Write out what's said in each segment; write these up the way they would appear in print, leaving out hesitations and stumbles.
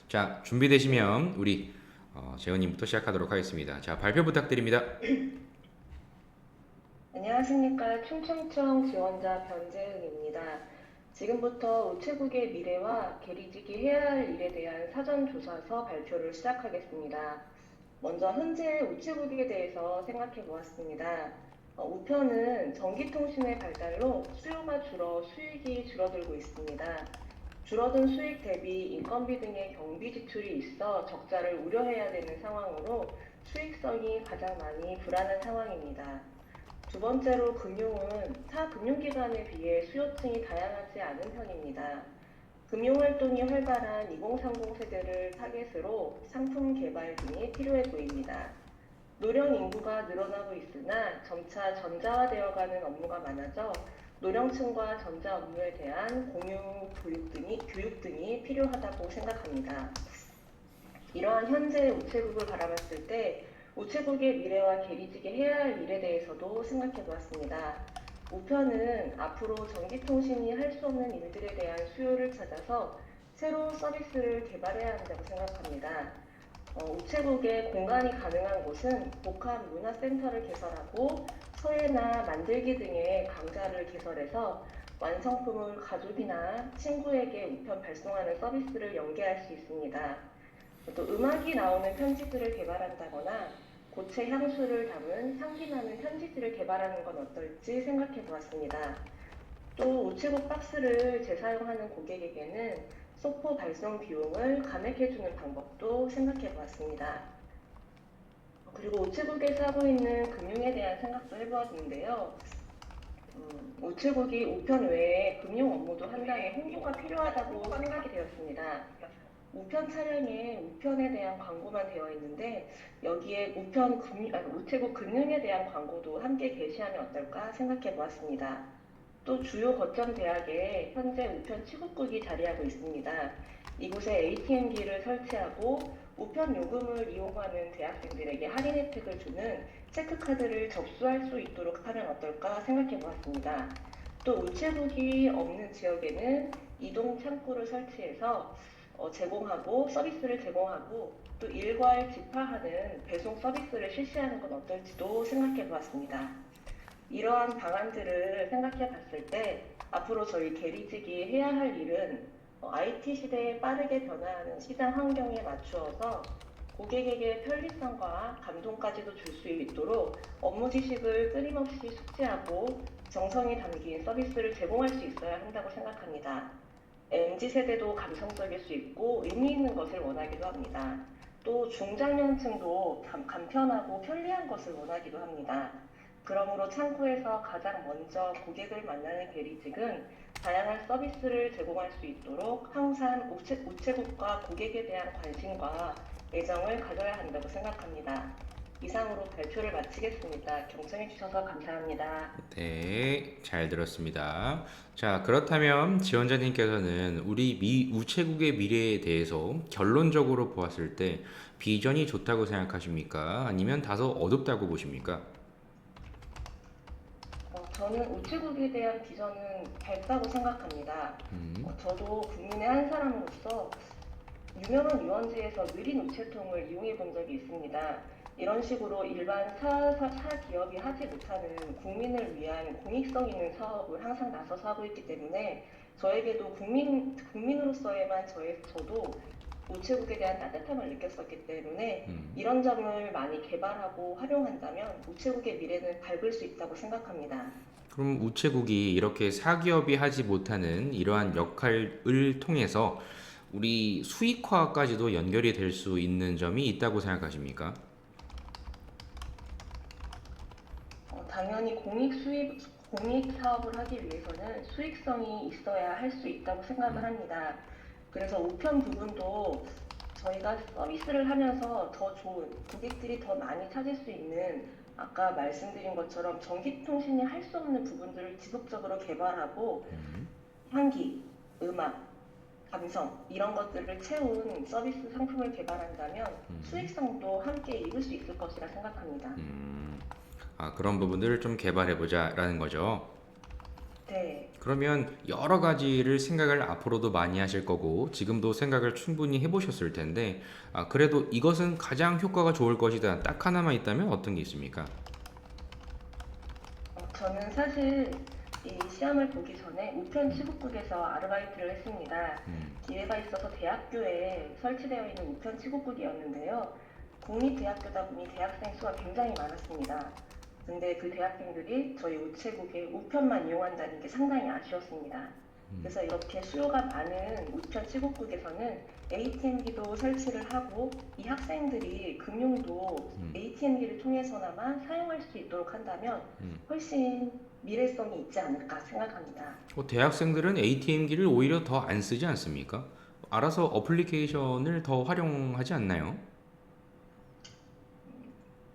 자, 준비되시면 우리 재현님부터 시작하도록 하겠습니다. 자, 발표 부탁드립니다. 안녕하십니까. 충청청 지원자 변재은입니다. 지금부터 우체국의 미래와 게리지기 해야 할 일에 대한 사전조사서 발표를 시작하겠습니다. 먼저 현재 우체국에 대해서 생각해 보았습니다. 우편은 전기통신의 발달로 수요가 줄어 수익이 줄어들고 있습니다. 줄어든 수익 대비 인건비 등의 경비 지출이 있어 적자를 우려해야 되는 상황으로 수익성이 가장 많이 불안한 상황입니다. 두 번째로 금융은 타 금융기관에 비해 수요층이 다양하지 않은 편입니다. 금융활동이 활발한 2030 세대를 타겟으로 상품 개발 등이 필요해 보입니다. 노령 인구가 늘어나고 있으나 점차 전자화되어가는 업무가 많아져 노령층과 전자 업무에 대한 공유 교육 등이 필요하다고 생각합니다. 이러한 현재 우체국을 바라봤을 때 우체국의 미래와 계리지게 해야 할 일에 대해서도 생각해 보았습니다. 우편은 앞으로 전기통신이 할 수 없는 일들에 대한 수요를 찾아서 새로운 서비스를 개발해야 한다고 생각합니다. 우체국에 공간이 가능한 곳은 복합 문화센터를 개설하고 서예나 만들기 등의 강좌를 개설해서 완성품을 가족이나 친구에게 우편 발송하는 서비스를 연계할 수 있습니다. 또 음악이 나오는 편지들을 개발한다거나 고체 향수를 담은 향기 나는 편지지를 개발하는 건 어떨지 생각해 보았습니다. 또 우체국 박스를 재사용하는 고객에게는 소포 발송 비용을 감액해주는 방법도 생각해 보았습니다. 그리고 우체국에서 하고 있는 금융에 대한 생각도 해보았는데요. 우체국이 우편 외에 금융 업무도 한다면 홍보가 필요하다고 생각이 되었습니다. 우편 차량에 우편에 대한 광고만 되어 있는데 여기에 우체국 금융에 대한 광고도 함께 게시하면 어떨까 생각해 보았습니다. 또 주요 거점 대학에 현재 우편 취급국이 자리하고 있습니다. 이곳에 ATM기를 설치하고 우편 요금을 이용하는 대학생들에게 할인 혜택을 주는 체크카드를 접수할 수 있도록 하면 어떨까 생각해 보았습니다. 또 우체국이 없는 지역에는 이동 창구를 설치해서 서비스를 제공하고 또 일괄 집하하는 배송 서비스를 실시하는 건 어떨지도 생각해 보았습니다. 이러한 방안들을 생각해 봤을 때 앞으로 저희 게리직이 해야 할 일은 IT 시대에 빠르게 변화하는 시장 환경에 맞추어서 고객에게 편리성과 감동까지도 줄 수 있도록 업무 지식을 끊임없이 숙지하고 정성이 담긴 서비스를 제공할 수 있어야 한다고 생각합니다. MZ세대도 감성적일 수 있고 의미 있는 것을 원하기도 합니다. 또 중장년층도 간편하고 편리한 것을 원하기도 합니다. 그러므로 창구에서 가장 먼저 고객을 만나는 계리직은 다양한 서비스를 제공할 수 있도록 항상 우체국과 고객에 대한 관심과 애정을 가져야 한다고 생각합니다. 이상으로 발표를 마치겠습니다. 경청해 주셔서 감사합니다. 네, 잘 들었습니다. 자, 그렇다면 지원자님께서는 우리 우체국의 미래에 대해서 결론적으로 보았을 때 비전이 좋다고 생각하십니까? 아니면 다소 어둡다고 보십니까? 저는 우체국에 대한 비전은 밝다고 생각합니다. 저도 국민의 한 사람으로서 유명한 유원지에서 느린 우체통을 이용해 본 적이 있습니다. 이런 식으로 일반 사기업이 하지 못하는 국민을 위한 공익성 있는 사업을 항상 나서서 하고 있기 때문에 저에게도 국민으로서의만 저도 우체국에 대한 따뜻함을 느꼈었기 때문에 이런 점을 많이 개발하고 활용한다면 우체국의 미래는 밝을 수 있다고 생각합니다. 그럼 우체국이 이렇게 사기업이 하지 못하는 이러한 역할을 통해서 우리 수익화까지도 연결이 될 수 있는 점이 있다고 생각하십니까? 당연히 공익 사업을 하기 위해서는 수익성이 있어야 할 수 있다고 생각을 합니다. 그래서 우편 부분도 저희가 서비스를 하면서 더 좋은 고객들이 더 많이 찾을 수 있는 아까 말씀드린 것처럼 전기통신이 할 수 없는 부분들을 지속적으로 개발하고 향기, 음악, 감성 이런 것들을 채운 서비스 상품을 개발한다면 수익성도 함께 이룰 수 있을 것이라 생각합니다. 그런 부분들을 좀 개발해보자라는 거죠. 네. 그러면 여러 가지를 생각을 앞으로도 많이 하실 거고 지금도 생각을 충분히 해보셨을 텐데 그래도 이것은 가장 효과가 좋을 것이다. 딱 하나만 있다면 어떤 게 있습니까? 저는 사실 이 시험을 보기 전에 우편 취급국에서 아르바이트를 했습니다. 기회가 있어서 대학교에 설치되어 있는 우편 취급국이었는데요. 국립대학교다 보니 대학생 수가 굉장히 많았습니다. 근데 그 대학생들이 저희 우체국의 우편만 이용한다는 게 상당히 아쉬웠습니다. 그래서 이렇게 수요가 많은 우편 취급국에서는 ATM기도 설치를 하고 이 학생들이 금융도 ATM기를 통해서나마 사용할 수 있도록 한다면 훨씬 미래성이 있지 않을까 생각합니다. 대학생들은 ATM기를 오히려 더 안 쓰지 않습니까? 알아서 어플리케이션을 더 활용하지 않나요?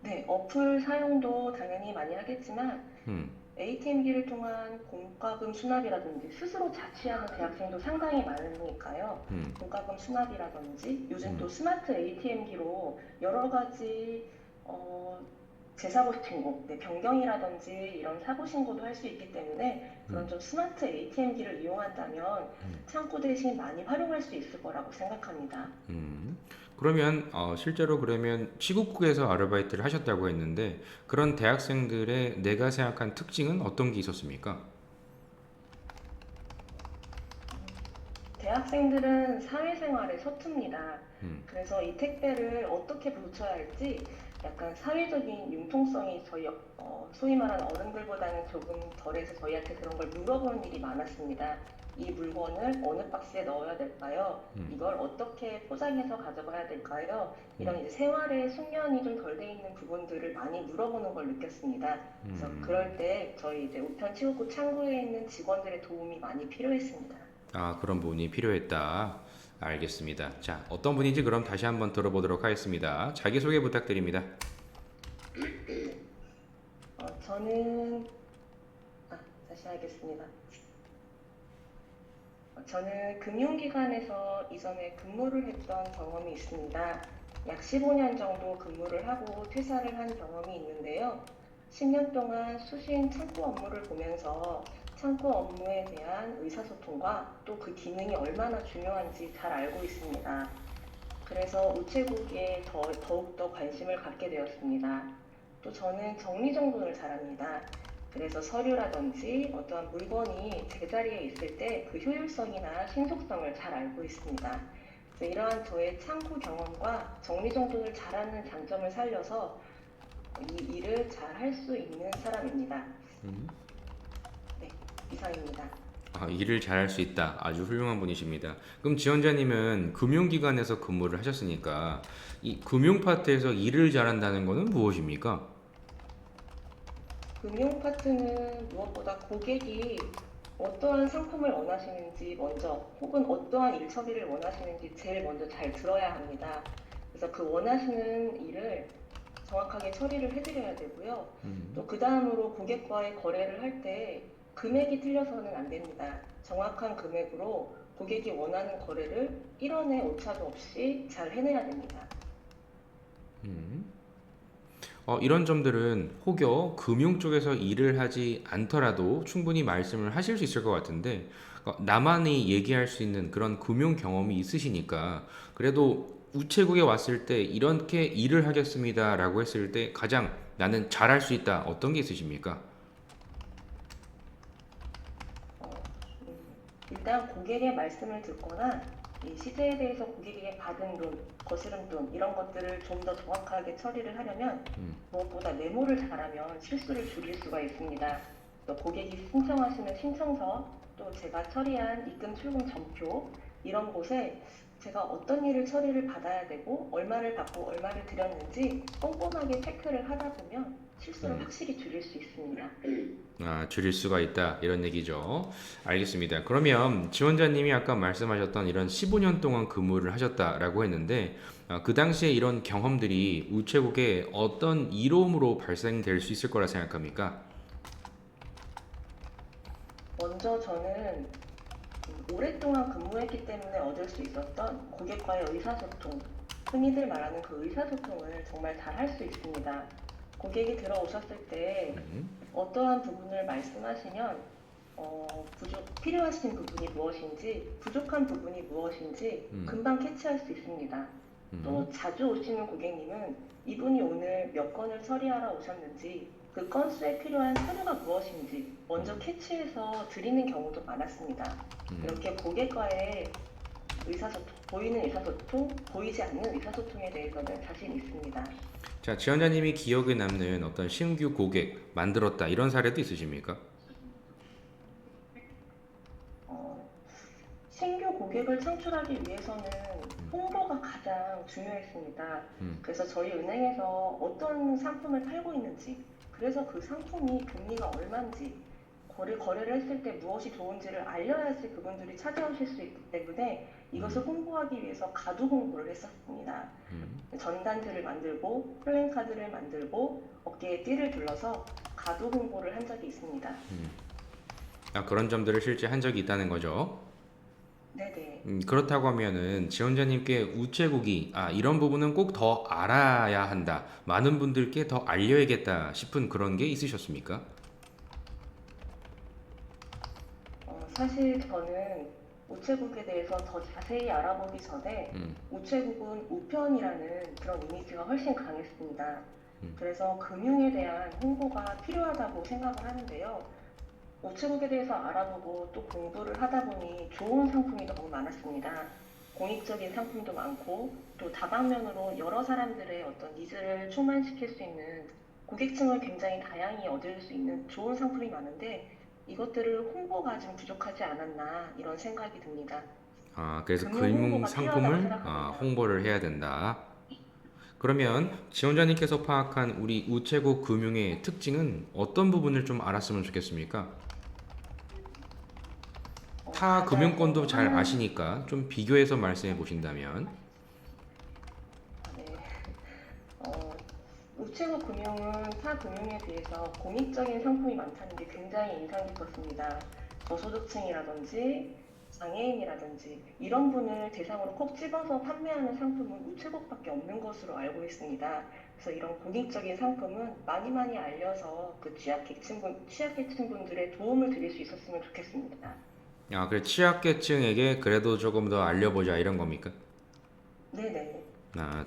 네, 어플 사용도 당연히 많이 하겠지만 음, ATM기를 통한 공과금 수납이라든지 스스로 자취하는 대학생도 상당히 많으니까요. 음, 공과금 수납이라든지 요즘 또 음, 스마트 ATM기로 여러 가지 어, 재사고 신고, 네, 변경이라든지 이런 사고 신고도 할 수 있기 때문에 그런 좀 스마트 ATM기를 이용한다면 창구 대신 많이 활용할 수 있을 거라고 생각합니다. 음. 그러면 실제로 그러면 시국국에서 아르바이트를 하셨다고 했는데 그런 대학생들의 내가 생각한 특징은 어떤 게 있었습니까? 대학생들은 사회생활에 서툽니다. 음, 그래서 이 택배를 어떻게 붙여야 할지 약간 사회적인 융통성이 저희 소위 말하는 어른들보다는 조금 덜해서 저희한테 그런 걸 물어보는 일이 많았습니다. 이 물건을 어느 박스에 넣어야 될까요? 이걸 어떻게 포장해서 가져가야 될까요? 이런 이제 생활에 숙련이 좀 덜 돼 있는 부분들을 많이 물어보는 걸 느꼈습니다. 그래서 그럴 때 저희 이제 우편 취급국 창구에 있는 직원들의 도움이 많이 필요했습니다. 그런 부분이 필요했다. 알겠습니다. 자, 어떤 분인지 그럼 다시 한번 들어보도록 하겠습니다. 자기소개 부탁드립니다. 저는 다시 하겠습니다. 저는 금융기관에서 이전에 근무를 했던 경험이 있습니다. 약 15년 정도 근무를 하고 퇴사를 한 경험이 있는데요. 10년 동안 수신 창구 업무를 보면서 창구 업무에 대한 의사소통과 또 그 기능이 얼마나 중요한지 잘 알고 있습니다. 그래서 우체국에 더욱더 관심을 갖게 되었습니다. 또 저는 정리정돈을 잘합니다. 그래서 서류라든지 어떠한 물건이 제자리에 있을 때 그 효율성이나 신속성을 잘 알고 있습니다. 그래서 이러한 저의 창구 경험과 정리정돈을 잘하는 장점을 살려서 이 일을 잘 할 수 있는 사람입니다. 네, 이상입니다. 일을 잘할 수 있다. 아주 훌륭한 분이십니다. 그럼 지원자님은 금융기관에서 근무를 하셨으니까 이 금융 파트에서 일을 잘한다는 것은 무엇입니까? 금융 파트는 무엇보다 고객이 어떠한 상품을 원하시는지 먼저 혹은 어떠한 일 처리를 원하시는지 제일 먼저 잘 들어야 합니다. 그래서 그 원하시는 일을 정확하게 처리를 해드려야 되고요. 또 그 다음으로 고객과의 거래를 할 때 금액이 틀려서는 안 됩니다. 정확한 금액으로 고객이 원하는 거래를 1원의 오차도 없이 잘 해내야 됩니다. 이런 점들은 혹여 금융 쪽에서 일을 하지 않더라도 충분히 말씀을 하실 수 있을 것 같은데 나만이 얘기할 수 있는 그런 금융 경험이 있으시니까 그래도 우체국에 왔을 때 이렇게 일을 하겠습니다라고 했을 때 가장 나는 잘할 수 있다 어떤 게 있으십니까? 어, 일단 고객의 말씀을 듣거나 이 시세에 대해서 고객에게 받은 돈, 거스름 돈 이런 것들을 좀 더 정확하게 처리를 하려면 무엇보다 메모를 잘하면 실수를 줄일 수가 있습니다. 또 고객이 신청하시는 신청서, 또 제가 처리한 입금 출금 전표 이런 곳에 제가 어떤 일을 처리를 받아야 되고 얼마를 받고 얼마를 드렸는지 꼼꼼하게 체크를 하다 보면 실수를 확실히 줄일 수 있습니다. 줄일 수가 있다 이런 얘기죠. 알겠습니다. 그러면 지원자님이 아까 말씀하셨던 이런 15년 동안 근무를 하셨다라고 했는데 그 당시에 이런 경험들이 우체국에 어떤 이로움으로 발생될 수 있을 거라 생각합니까? 먼저 저는 오랫동안 근무했기 때문에 얻을 수 있었던 고객과의 의사소통, 흔히들 말하는 그 의사소통을 정말 잘 할 수 있습니다. 고객이 들어오셨을 때 어떠한 부분을 말씀하시면 필요하신 부분이 무엇인지, 부족한 부분이 무엇인지 음, 금방 캐치할 수 있습니다. 음, 또 자주 오시는 고객님은 이분이 오늘 몇 건을 처리하러 오셨는지, 그 건수에 필요한 서류가 무엇인지 먼저 음, 캐치해서 드리는 경우도 많았습니다. 음. 이렇게 고객과의 보이는 의사소통, 보이지 않는 의사소통에 대해서는 자신 있습니다. 자, 지원자님이 기억에 남는 어떤 신규 고객 만들었다 이런 사례도 있으십니까? 어, 신규 고객을 창출하기 위해서는 음, 홍보가 가장 중요했습니다. 음, 그래서 저희 은행에서 어떤 상품을 팔고 있는지, 그래서 그 상품이 금리가 얼마인지, 거래를 했을 때 무엇이 좋은지를 알려야지 그분들이 찾아오실 수 있기 때문에 이것을 음, 홍보하기 위해서 가두 홍보를 했었습니다. 음, 전단지를 만들고 플랜카드를 만들고 어깨에 띠를 둘러서 가두 홍보를 한 적이 있습니다. 음. 아, 그런 점들을 실제 한 적이 있다는 거죠. 네네. 그렇다고 하면은 지원자님께 우체국이 이런 부분은 꼭 더 알아야 한다. 많은 분들께 더 알려야겠다 싶은 그런 게 있으셨습니까? 사실 저는 우체국에 대해서 더 자세히 알아보기 전에 음, 우체국은 우편이라는 그런 이미지가 훨씬 강했습니다. 음, 그래서 금융에 대한 홍보가 필요하다고 생각을 하는데요. 우체국에 대해서 알아보고 또 공부를 하다 보니 좋은 상품이 너무 많았습니다. 공익적인 상품도 많고 또 다방면으로 여러 사람들의 어떤 니즈를 충만시킬 수 있는 고객층을 굉장히 다양히 얻을 수 있는 좋은 상품이 많은데 이것들을 홍보가 좀 부족하지 않았나 이런 생각이 듭니다. 그래서 금융 금융 홍보가 필요하다고 상품을 생각합니다. 홍보를 해야 된다. 그러면 네. 지원자님께서 파악한 우리 우체국 금융의 특징은 어떤 부분을 좀 알았으면 좋겠습니까? 타 가장 금융권도 잘 성공하는, 아시니까 좀 비교해서 말씀해 보신다면. 네. 어, 우체국 금융은 타 금융에 비해서 공익적인 상품이 많다는 게 굉장히 인상 깊었습니다. 저소득층이라든지 장애인이라든지 이런 분을 대상으로 콕 집어서 판매하는 상품은 우체국밖에 없는 것으로 알고 있습니다. 그래서 이런 공익적인 상품은 많이 많이 알려서 그 취약계층분들의 도움을 드릴 수 있었으면 좋겠습니다. 그래 취약계층에게 그래도 조금 더 알려보자 이런 겁니까? 네네.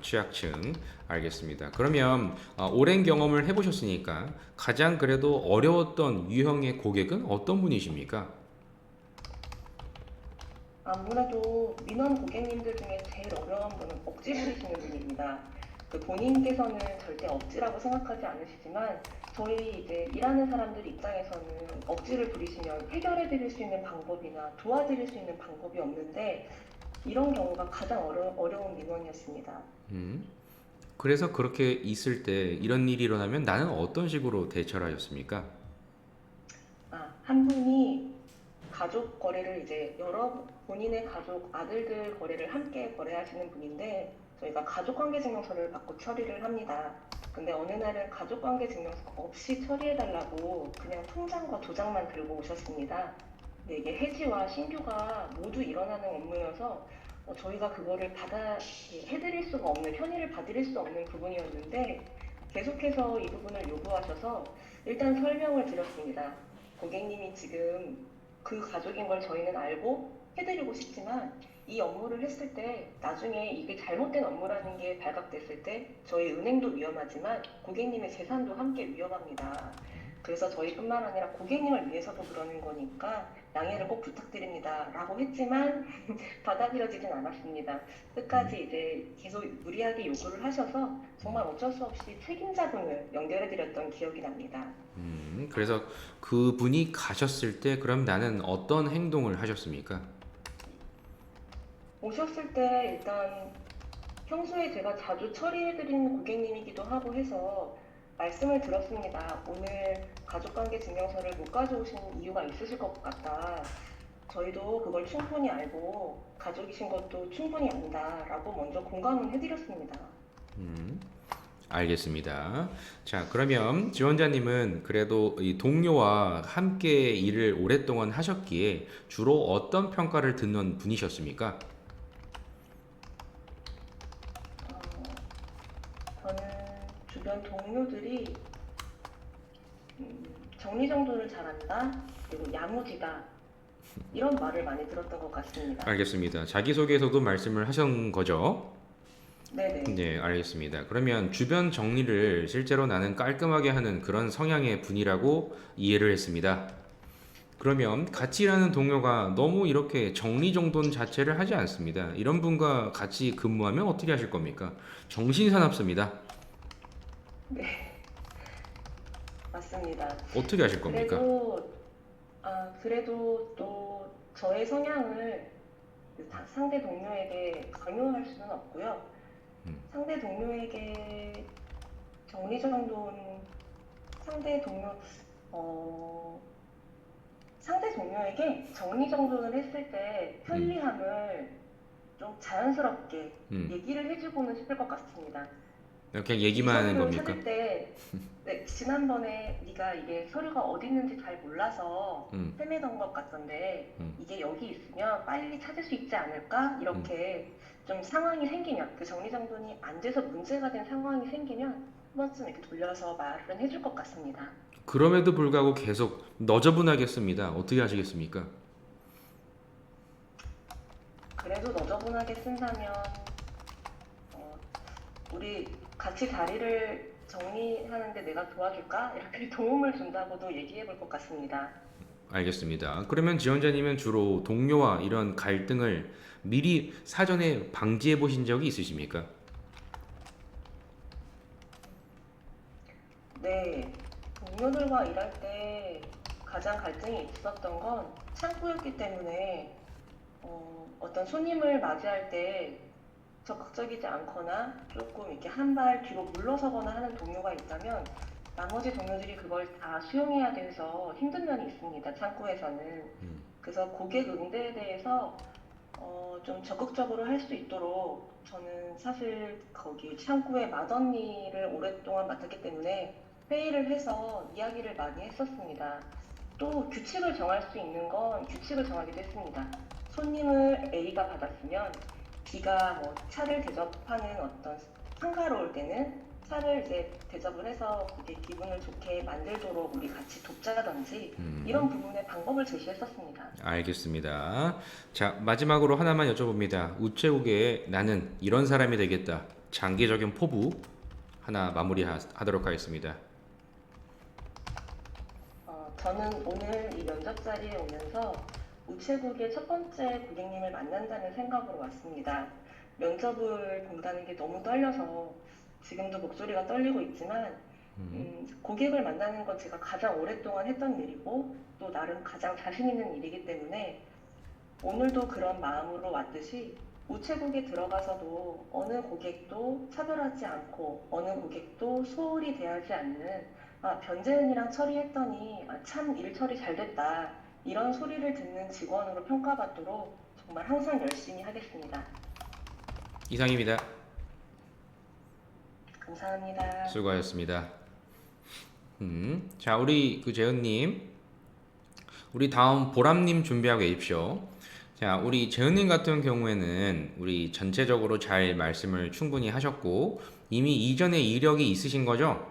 취약층. 알겠습니다. 그러면 오랜 경험을 해보셨으니까 가장 그래도 어려웠던 유형의 고객은 어떤 분이십니까? 아무래도 민원 고객님들 중에 제일 어려운 분은 억지 부리시는 분입니다. 그 본인께서는 절대 억지라고 생각하지 않으시지만 저희 이제 일하는 사람들 입장에서는 억지를 부리시면 해결해 드릴 수 있는 방법이나 도와드릴 수 있는 방법이 없는데 이런 경우가 가장 어려운 민원이었습니다. 음, 그래서 그렇게 있을 때 이런 일이 일어나면 나는 어떤 식으로 대처를 하셨습니까? 한 분이 가족 거래를 이제 여러 본인의 가족 아들들 거래를 함께 거래하시는 분인데 저희가 가족관계증명서를 받고 처리를 합니다. 근데 어느 날은 가족관계증명서 없이 처리해달라고 그냥 통장과 도장만 들고 오셨습니다. 근데 이게 해지와 신규가 모두 일어나는 업무여서 저희가 그거를 해드릴 수가 없는 편의를 봐드릴 수 없는 부분이었는데 계속해서 이 부분을 요구하셔서 일단 설명을 드렸습니다. 고객님이 지금 그 가족인 걸 저희는 알고 해드리고 싶지만 이 업무를 했을 때 나중에 이게 잘못된 업무라는 게 발각됐을 때 저희 은행도 위험하지만 고객님의 재산도 함께 위험합니다. 그래서 저희뿐만 아니라 고객님을 위해서도 그러는 거니까 양해를 꼭 부탁드립니다. 라고 했지만 받아들여지진 않았습니다. 음, 끝까지 이제 계속 무리하게 요구를 하셔서 정말 어쩔 수 없이 책임자분을 연결해드렸던 기억이 납니다. 그래서 그분이 가셨을 때 그럼 나는 어떤 행동을 하셨습니까? 오셨을 때 일단 평소에 제가 자주 처리해드리는 고객님이기도 하고 해서 말씀을 들었습니다. 오늘 가족관계 증명서를 못 가져오신 이유가 있으실 것 같다. 저희도 그걸 충분히 알고 가족이신 것도 충분히 안다라고 먼저 공감은 해드렸습니다. 알겠습니다. 자, 그러면 지원자님은 그래도 이 동료와 함께 일을 오랫동안 하셨기에 주로 어떤 평가를 듣는 분이셨습니까? 어, 저는 주변 동료들이 정리정돈을 잘한다, 그리고 야무지다, 이런 말을 많이 들었던 것 같습니다. 알겠습니다. 자기소개에서도 말씀을 하신 거죠? 네네. 네, 알겠습니다. 그러면 주변 정리를 실제로 나는 깔끔하게 하는 그런 성향의 분이라고 이해를 했습니다. 그러면 같이 일하는 동료가 너무 이렇게 정리정돈 자체를 하지 않습니다. 이런 분과 같이 근무하면 어떻게 하실 겁니까? 정신사납습니다. 맞습니다. 어떻게 하실 겁니까? 그래도, 그래도 또 저의 성향을 그 상대 동료에게 강요할 수는 없고요. 상대 동료에게 정리정돈, 상대 동료, 어, 상대 동료에게 정리정돈을 했을 때 음, 편리함을 좀 자연스럽게 음. 얘기를 해주고는 싶을 것 같습니다. 그냥 이 얘기만 하는 서류를 겁니까? 찾을 때, 네, 지난번에 네가 이게 서류가 어디 있는지 잘 몰라서 음, 헤매던 것 같던데 음, 이게 여기 있으면 빨리 찾을 수 있지 않을까? 음. 이렇게 좀 상황이 생기면 그 정리정돈이 안 돼서 문제가 된 상황이 생기면 한 번쯤 이렇게 돌려서 말은 해줄 것 같습니다. 그럼에도 불구하고 계속 너저분하겠습니다. 어떻게 하시겠습니까? 그래도 너저분하게 쓴다면 어, 우리 같이 자리를 정리하는데 내가 도와줄까? 이렇게 도움을 준다고도 얘기해 볼 것 같습니다. 알겠습니다. 그러면 지원자님은 주로 동료와 이런 갈등을 미리 사전에 방지해 보신 적이 있으십니까? 네, 동료들과 일할 때 가장 갈등이 있었던 건 창구였기 때문에 어떤 손님을 맞이할 때 적극적이지 않거나 조금 이렇게 한 발 뒤로 물러서거나 하는 동료가 있다면 나머지 동료들이 그걸 다 수용해야 돼서 힘든 면이 있습니다. 창구에서는. 그래서 고객 응대에 대해서 좀 적극적으로 할 수 있도록 저는 사실 거기 창구의 맏언니를 오랫동안 맡았기 때문에 회의를 해서 이야기를 많이 했었습니다. 또 규칙을 정할 수 있는 건 규칙을 정하기도 했습니다. 손님을 A가 받았으면 B가 뭐 차를 대접하는 어떤 상가로 올 때는 차를 이제 대접을 해서 그게 기분을 좋게 만들도록 우리 같이 돕자든지 이런 부분에 방법을 제시했었습니다. 알겠습니다. 자, 마지막으로 하나만 여쭤봅니다. 우체국에 나는 이런 사람이 되겠다. 장기적인 포부 하나 마무리하도록 하겠습니다. 저는 오늘 이 면접 자리에 오면서 우체국의 첫 번째 고객님을 만난다는 생각으로 왔습니다. 면접을 본다는 게 너무 떨려서 지금도 목소리가 떨리고 있지만, 고객을 만나는 건 제가 가장 오랫동안 했던 일이고, 또 나름 가장 자신 있는 일이기 때문에 오늘도 그런 마음으로 왔듯이 우체국에 들어가서도 어느 고객도 차별하지 않고 어느 고객도 소홀히 대하지 않는 변재은이랑 처리했더니 참 일 처리 잘 됐다. 이런 소리를 듣는 직원으로 평가받도록 정말 항상 열심히 하겠습니다. 이상입니다. 감사합니다. 수고하셨습니다. 자, 우리 그 재은님, 우리 다음 보람님 준비하고 계십시오. 자, 우리 재은님 같은 경우에는 우리 전체적으로 잘 말씀을 충분히 하셨고 이미 이전에 이력이 있으신 거죠?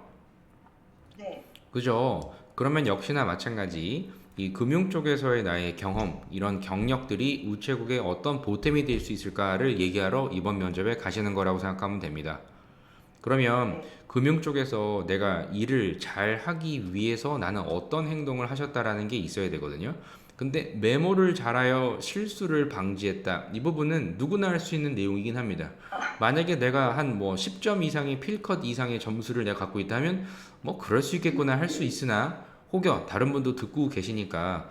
네, 그죠? 그러면 역시나 마찬가지 이 금융 쪽에서의 나의 경험, 이런 경력들이 우체국에 어떤 보탬이 될 수 있을까를 얘기하러 이번 면접에 가시는 거라고 생각하면 됩니다. 그러면 네. 금융 쪽에서 내가 일을 잘 하기 위해서 나는 어떤 행동을 하셨다라는 게 있어야 되거든요. 근데 메모를 잘하여 실수를 방지했다. 이 부분은 누구나 할 수 있는 내용이긴 합니다. 만약에 내가 한 뭐 10점 이상의 필컷 이상의 점수를 내가 갖고 있다면 뭐 그럴 수 있겠구나 할 수 있으나 혹여 다른 분도 듣고 계시니까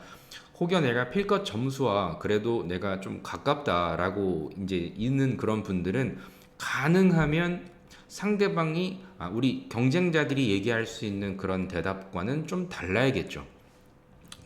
혹여 내가 필컷 점수와 그래도 내가 좀 가깝다라고 이제 있는 그런 분들은 가능하면 상대방이 우리 경쟁자들이 얘기할 수 있는 그런 대답과는 좀 달라야겠죠.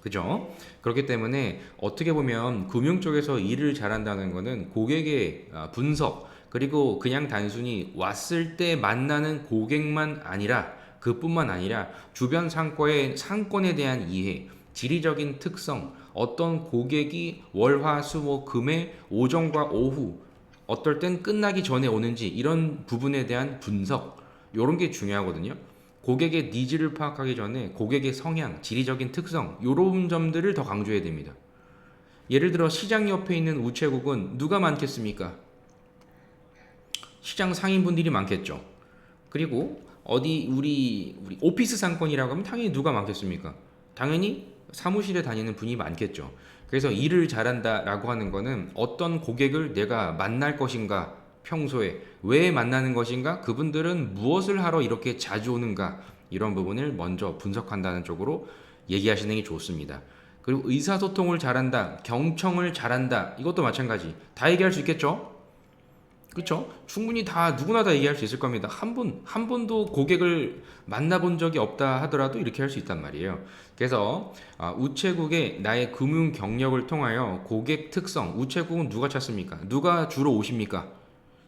그죠? 네. 그렇기 때문에 어떻게 보면 금융 쪽에서 일을 잘한다는 거는 고객의 분석, 그리고 그냥 단순히 왔을 때 만나는 고객만 아니라 그뿐만 아니라 주변 상권에 대한 이해, 지리적인 특성, 어떤 고객이 월, 화, 수, 목, 금의 오전과 오후, 어떨 땐 끝나기 전에 오는지 이런 부분에 대한 분석, 이런 게 중요하거든요. 고객의 니즈를 파악하기 전에 고객의 성향, 지리적인 특성 이런 점들을 더 강조해야 됩니다. 예를 들어 시장 옆에 있는 우체국은 누가 많겠습니까? 시장 상인분들이 많겠죠. 그리고 어디 우리 오피스 상권이라고 하면 당연히 누가 많겠습니까? 당연히 사무실에 다니는 분이 많겠죠. 그래서 일을 잘한다라고 하는 거는 어떤 고객을 내가 만날 것인가, 평소에 왜 만나는 것인가, 그분들은 무엇을 하러 이렇게 자주 오는가, 이런 부분을 먼저 분석한다는 쪽으로 얘기하시는 게 좋습니다. 그리고 의사소통을 잘한다, 경청을 잘한다, 이것도 마찬가지. 다 얘기할 수 있겠죠? 그렇죠? 충분히 다 누구나 다 얘기할 수 있을 겁니다. 한 번도 고객을 만나본 적이 없다 하더라도 이렇게 할 수 있단 말이에요. 그래서 우체국의 나의 금융 경력을 통하여 고객 특성, 우체국은 누가 찾습니까? 누가 주로 오십니까?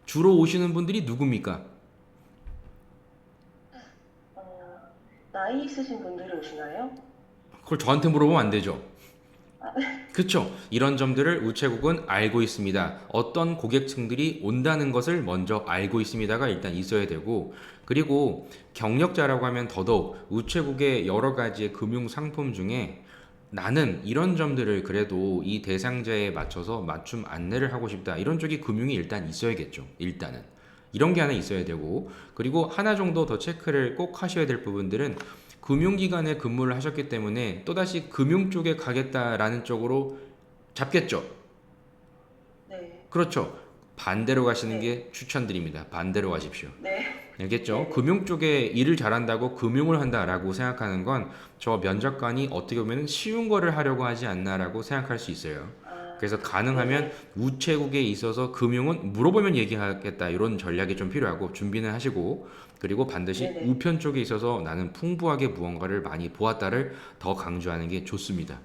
주로 오시는 분들이 누굽니까? 나이 있으신 분들이 오시나요? 그걸 저한테 물어보면 안 되죠. 그렇죠. 이런 점들을 우체국은 알고 있습니다. 어떤 고객층들이 온다는 것을 먼저 알고 있습니다가 일단 있어야 되고, 그리고 경력자라고 하면 더더욱 우체국의 여러 가지의 금융 상품 중에 나는 이런 점들을 그래도 이 대상자에 맞춰서 맞춤 안내를 하고 싶다, 이런 쪽이 금융이 일단 있어야겠죠. 일단은 이런 게 하나 있어야 되고, 그리고 하나 정도 더 체크를 꼭 하셔야 될 부분들은 금융기관에 근무를 하셨기 때문에 또다시 금융 쪽에 가겠다라는 쪽으로 잡겠죠. 네. 그렇죠. 반대로 가시는 네. 게 추천드립니다. 반대로 가십시오. 네. 알겠죠? 네. 금융 쪽에 일을 잘한다고 금융을 한다라고 생각하는 건 저 면접관이 어떻게 보면 쉬운 거를 하려고 하지 않나라고 생각할 수 있어요. 그래서 가능하면 네. 우체국에 있어서 금융은 물어보면 얘기하겠다, 이런 전략이 좀 필요하고 준비는 하시고, 그리고 반드시 네네. 우편 쪽에 있어서 나는 풍부하게 무언가를 많이 보았다를 더 강조하는 게 좋습니다.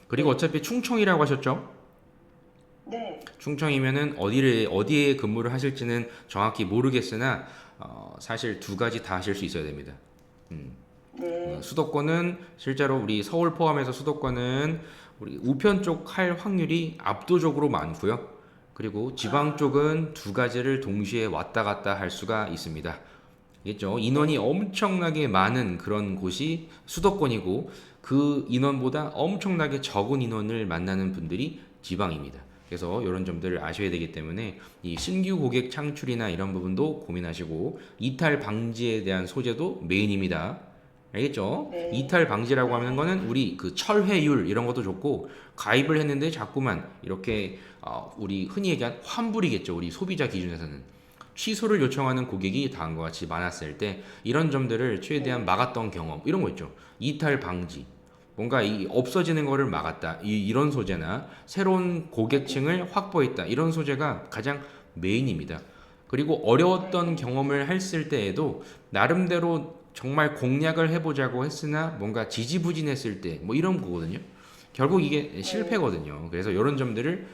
그리고 네. 어차피 충청이라고 하셨죠? 네. 충청이면은 어디에 근무를 하실지는 정확히 모르겠으나 사실 두 가지 다 하실 수 있어야 됩니다. 네. 수도권은 실제로 우리 서울 포함해서 수도권은 우리 우편 쪽 할 확률이 압도적으로 많고요. 그리고 지방 쪽은 두 가지를 동시에 왔다 갔다 할 수가 있습니다. 알겠죠? 인원이 엄청나게 많은 그런 곳이 수도권이고, 그 인원보다 엄청나게 적은 인원을 만나는 분들이 지방입니다. 그래서 이런 점들을 아셔야 되기 때문에 이 신규 고객 창출이나 이런 부분도 고민하시고, 이탈 방지에 대한 소재도 메인입니다. 알겠죠? 네. 이탈 방지라고 하는 거는 우리 그 철회율 이런 것도 좋고, 가입을 했는데 자꾸만 이렇게 우리 흔히 얘기한 환불이겠죠. 우리 소비자 기준에서는 취소를 요청하는 고객이 다음과 같이 많았을 때 이런 점들을 최대한 막았던 경험, 이런 거 있죠. 이탈 방지, 뭔가 이 없어지는 거를 막았다, 이런 소재나 새로운 고객층을 확보했다, 이런 소재가 가장 메인입니다. 그리고 어려웠던 경험을 했을 때에도 나름대로 정말 공략을 해보자고 했으나 뭔가 지지부진했을 때 뭐 이런 거거든요. 결국 이게 실패거든요. 그래서 이런 점들을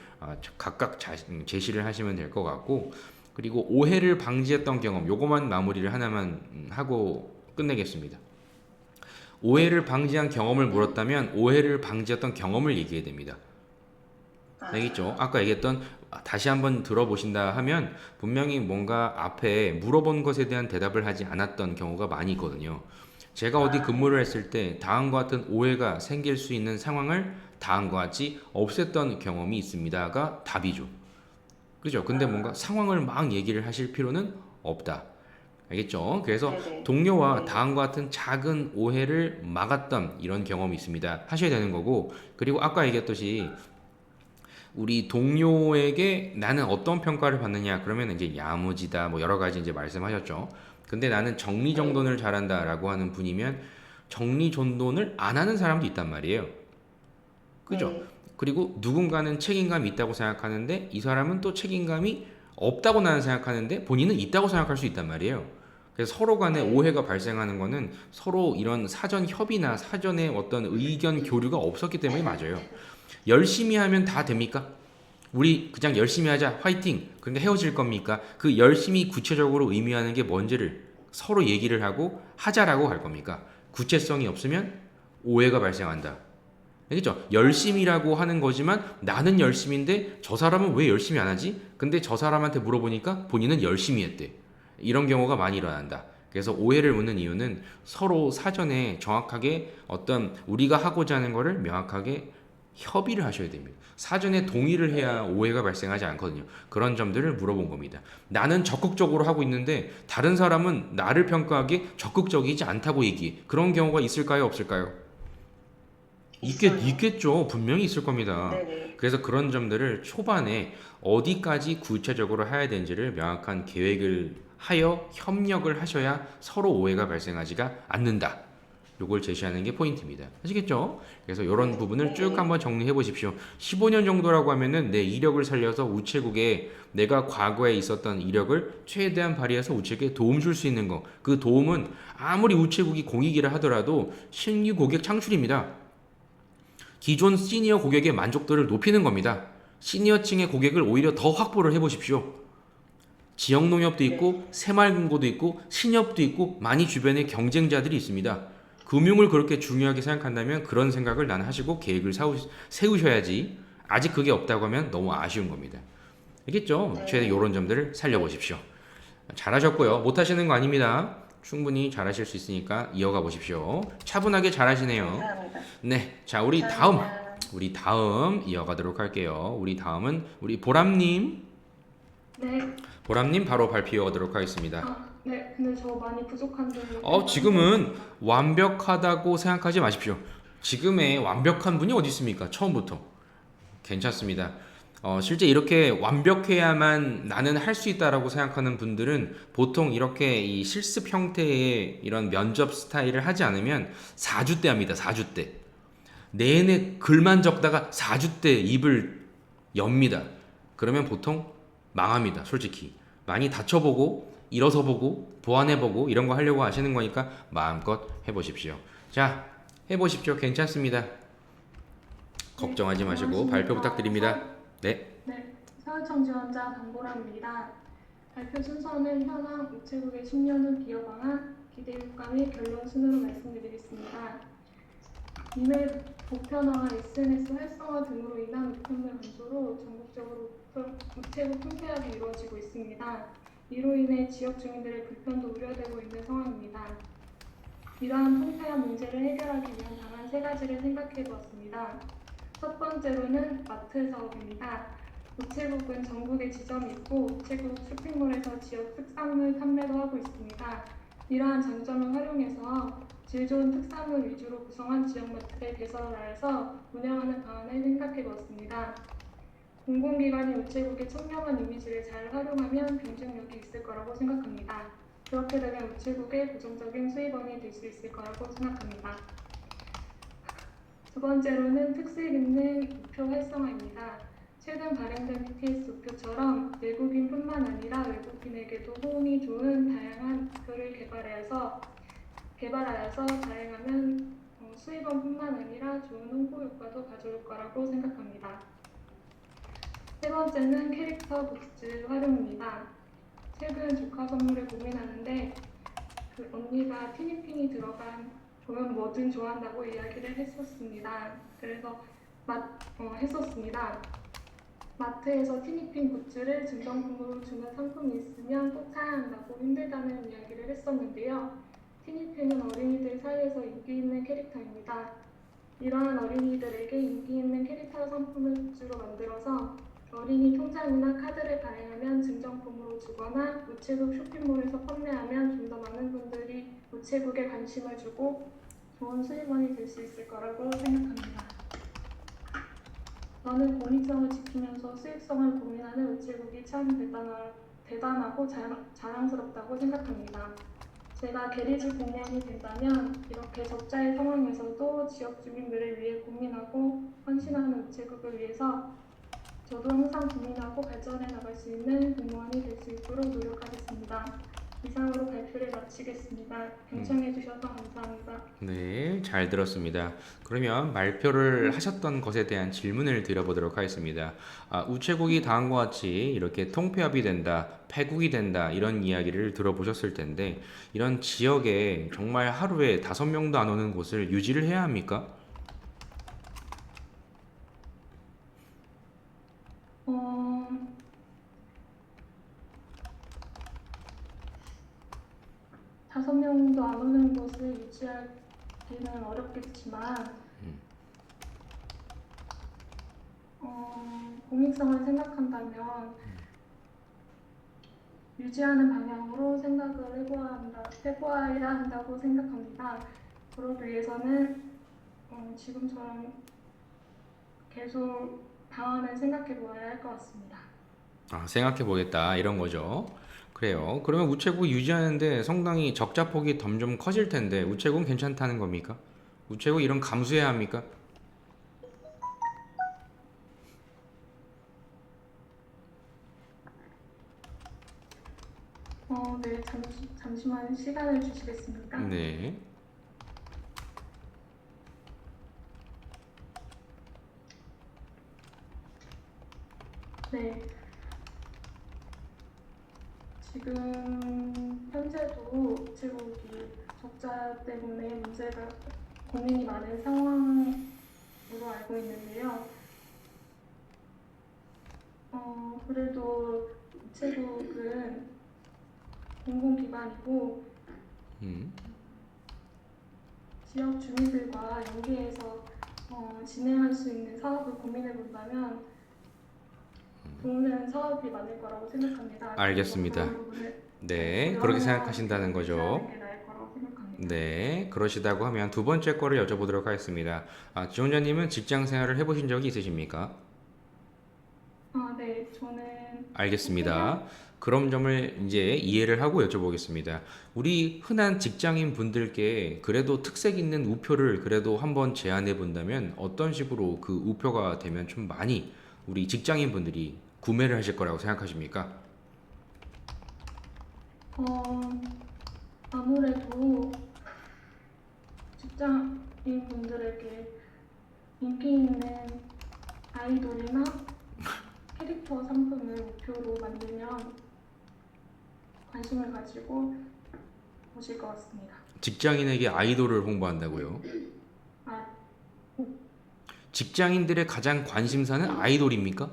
각각 제시를 하시면 될 것 같고, 그리고 오해를 방지했던 경험, 요거만 마무리를 하나만 하고 끝내겠습니다. 오해를 방지한 경험을 물었다면 오해를 방지했던 경험을 얘기해야 됩니다. 알겠죠? 아까 얘기했던, 다시 한번 들어보신다 하면 분명히 뭔가 앞에 물어본 것에 대한 대답을 하지 않았던 경우가 많이 있거든요. 제가 어디 근무를 했을 때 다음과 같은 오해가 생길 수 있는 상황을 다음과 같이 없앴던 경험이 있습니다가 답이죠. 그죠? 근데 뭔가 상황을 막 얘기를 하실 필요는 없다. 알겠죠? 그래서 네네. 동료와 네. 다음과 같은 작은 오해를 막았던 이런 경험이 있습니다, 하셔야 되는 거고, 그리고 아까 얘기했듯이 우리 동료에게 나는 어떤 평가를 받느냐 그러면 이제 야무지다 뭐 여러 가지 이제 말씀하셨죠. 근데 나는 정리정돈을 잘한다라고 하는 분이면 정리정돈을 안 하는 사람도 있단 말이에요. 그죠? 네. 그리고 누군가는 책임감이 있다고 생각하는데 이 사람은 또 책임감이 없다고 나는 생각하는데 본인은 있다고 생각할 수 있단 말이에요. 그래서 서로 간에 네. 오해가 발생하는 거는 서로 이런 사전 협의나 사전에 어떤 의견 교류가 없었기 때문에 맞아요. 열심히 하면 다 됩니까? 우리 그냥 열심히 하자, 화이팅! 그런데 헤어질 겁니까? 그 열심히 구체적으로 의미하는 게 뭔지를 서로 얘기를 하고 하자라고 할 겁니까? 구체성이 없으면 오해가 발생한다. 알겠죠? 열심히라고 하는 거지만 나는 열심인데 저 사람은 왜 열심히 안 하지? 근데 저 사람한테 물어보니까 본인은 열심히 했대. 이런 경우가 많이 일어난다. 그래서 오해를 묻는 이유는 서로 사전에 정확하게 어떤 우리가 하고자 하는 거를 명확하게 협의를 하셔야 됩니다. 사전에 동의를 해야 네. 오해가 발생하지 않거든요. 그런 점들을 물어본 겁니다. 나는 적극적으로 하고 있는데 다른 사람은 나를 평가하기에 적극적이지 않다고 얘기해. 그런 경우가 있을까요? 없을까요? 있어요. 있겠죠. 분명히 있을 겁니다. 네네. 그래서 그런 점들을 초반에 어디까지 구체적으로 해야 되는지를 명확한 계획을 하여 협력을 하셔야 서로 오해가 발생하지가 않는다. 요걸 제시하는 게 포인트입니다. 아시겠죠? 그래서 이런 네. 부분을 쭉 네네. 한번 정리해 보십시오. 15년 정도라고 하면은 내 이력을 살려서 우체국에 내가 과거에 있었던 이력을 최대한 발휘해서 우체국에 도움 줄 수 있는 거. 그 도움은 아무리 우체국이 공익이라 하더라도 신규 고객 창출입니다. 기존 시니어 고객의 만족도를 높이는 겁니다. 시니어층의 고객을 오히려 더 확보를 해보십시오. 지역 농협도 네. 있고 새마을금고도 있고 신협도 있고 많이 주변에 경쟁자들이 있습니다. 금융을 그렇게 중요하게 생각한다면 그런 생각을 나는 하시고 계획을 세우셔야지. 아직 그게 없다고 하면 너무 아쉬운 겁니다. 알겠죠? 최대 네. 이런 점들을 네. 살려보십시오. 잘하셨고요. 못하시는 거 아닙니다. 충분히 잘하실 수 있으니까 이어가 보십시오. 차분하게 잘하시네요. 감사합니다. 네, 자 감사합니다. 우리 다음 이어가도록 할게요. 우리 다음은 우리 보람님, 네. 보람님 바로 발표 이어가도록 하겠습니다. 네. 근데 저 많이 부족한데 지금은 해주세요. 완벽하다고 생각하지 마십시오. 지금의 완벽한 분이 어디 있습니까? 처음부터 괜찮습니다. 실제 이렇게 완벽해야만 나는 할 수 있다라고 생각하는 분들은 보통 이렇게 이 실습 형태의 이런 면접 스타일을 하지 않으면 4주 때 합니다. 4주 때. 내내 글만 적다가 4주 때 입을 엽니다. 그러면 보통 망합니다. 솔직히. 많이 다쳐보고, 일어서보고, 보완해보고, 이런 거 하려고 하시는 거니까 마음껏 해보십시오. 자, 해보십시오. 괜찮습니다. 네. 걱정하지 마시고 발표 안녕하십니까. 부탁드립니다. 네. 네. 사회청 지원자 강보람입니다. 발표 순서는 현황, 우체국의 10년 후 기여 방안, 기대 효과 및 결론 순으로 말씀드리겠습니다. 이메일 보편화와 SNS 활성화 등으로 인한 우편물 감소로 전국적으로 우체국 통폐합이 이루어지고 있습니다. 이로 인해 지역 주민들의 불편도 우려되고 있는 상황입니다. 이러한 통폐합 문제를 해결하기 위한 방안 3가지를 생각해 보았습니다. 첫 번째로는 마트 사업입니다. 우체국은 전국에 지점이 있고 우체국 쇼핑몰에서 지역 특산물 판매도 하고 있습니다. 이러한 장점을 활용해서 질 좋은 특산물 위주로 구성한 지역마트를 개설하여서 운영하는 방안을 생각해 보았습니다. 공공기관이 우체국의 청렴한 이미지를 잘 활용하면 경쟁력이 있을 거라고 생각합니다. 그렇게 되면 우체국의 고정적인 수입원이 될 수 있을 거라고 생각합니다. 두 번째로는 특색 있는 우표 활성화입니다. 최근 발행된 BTS 우표처럼 외국인뿐만 아니라 외국인에게도 호응이 좋은 다양한 우표를 개발하여서 다양하면 수입원뿐만 아니라 좋은 홍보 효과도 가져올 거라고 생각합니다. 세 번째는 캐릭터 굿즈 활용입니다. 최근 조카 선물을 고민하는데 그 언니가 티니핑이 들어간 보면 뭐든 좋아한다고 이야기를 했었습니다. 그래서 했었습니다. 마트에서 티니핑 굿즈를 증정품으로 주는 상품이 있으면 꼭 사야 한다고 힘들다는 이야기를 했었는데요. 티니핑은 어린이들 사이에서 인기 있는 캐릭터입니다. 이러한 어린이들에게 인기 있는 캐릭터 상품을 굿즈로 만들어서 어린이 통장이나 카드를 발행하면 증정품으로 주거나 우체국 쇼핑몰에서 판매하면 좀 더 많은 분들이 우체국에 관심을 주고 좋은 수입원이 될 수 있을 거라고 생각합니다. 저는 공익성을 지키면서 수익성을 고민하는 우체국이 참 대단하고 자랑스럽다고 생각합니다. 제가 게리지 공무원이 된다면 이렇게 적자의 상황에서도 지역 주민들을 위해 고민하고 헌신하는 우체국을 위해서 저도 항상 고민하고 발전해 나갈 수 있는 공무원이 될 수 있도록 노력하겠습니다. 이상으로 발표를 마치겠습니다. 경청해 주셔서 감사합니다. 네, 잘 들었습니다. 그러면 발표를 하셨던 것에 대한 질문을 드려보도록 하겠습니다. 우체국이 다음과 같이 이렇게 통폐합이 된다, 폐국이 된다, 이런 이야기를 들어보셨을 텐데, 이런 지역에 정말 하루에 5명도 안 오는 곳을 유지를 해야 합니까? 5명도 안 오는 곳을 유지하기는 어렵겠지만 공익성을 생각한다면 유지하는 방향으로 생각을 해보아야 한다고 생각합니다. 그러기 위해서는 지금처럼 계속 방안을 생각해 보아야 할 것 같습니다. 아, 생각해 보겠다 이런 거죠. 그래요. 그러면 우체국 유지하는데 상당히 적자폭이 점점 커질 텐데 우체국은 괜찮다는 겁니까? 우체국 이런 감수해야 합니까? 네, 잠시만 시간을 주시겠습니까? 네. 네, 지금 현재도 우체국이 적자 때문에 문제가 고민이 많은 상황으로 알고 있는데요. 그래도 우체국은 공공기관이고 음. 지역 주민들과 연계해서 진행할 수 있는 사업을 고민해 본다면 좋은 사업이 많을 거라고 생각합니다. 알겠습니다. 그런 부분을 네, 그렇게 고려하면 생각하신다는 거죠. 유지하는 게 나을 거라고 생각합니다. 네, 그러시다고 하면 두 번째 거를 여쭤보도록 하겠습니다. 지원자님은 직장 생활을 해보신 적이 있으십니까? 네, 저는 알겠습니다. 그런 점을 이제 이해를 하고 여쭤보겠습니다. 우리 흔한 직장인 분들께 그래도 특색 있는 우표를 그래도 한번 제안해 본다면 어떤 식으로 그 우표가 되면 좀 많이 우리 직장인 분들이 구매를 하실 거라고 생각하십니까? 아무래도 직장인 분들에게 인기 있는 아이돌이나 캐릭터 상품을 목표로 만들면 관심을 가지고 보실 것 같습니다. 직장인에게 아이돌을 홍보한다고요? 아, 직장인들의 가장 관심사는 아이돌입니까?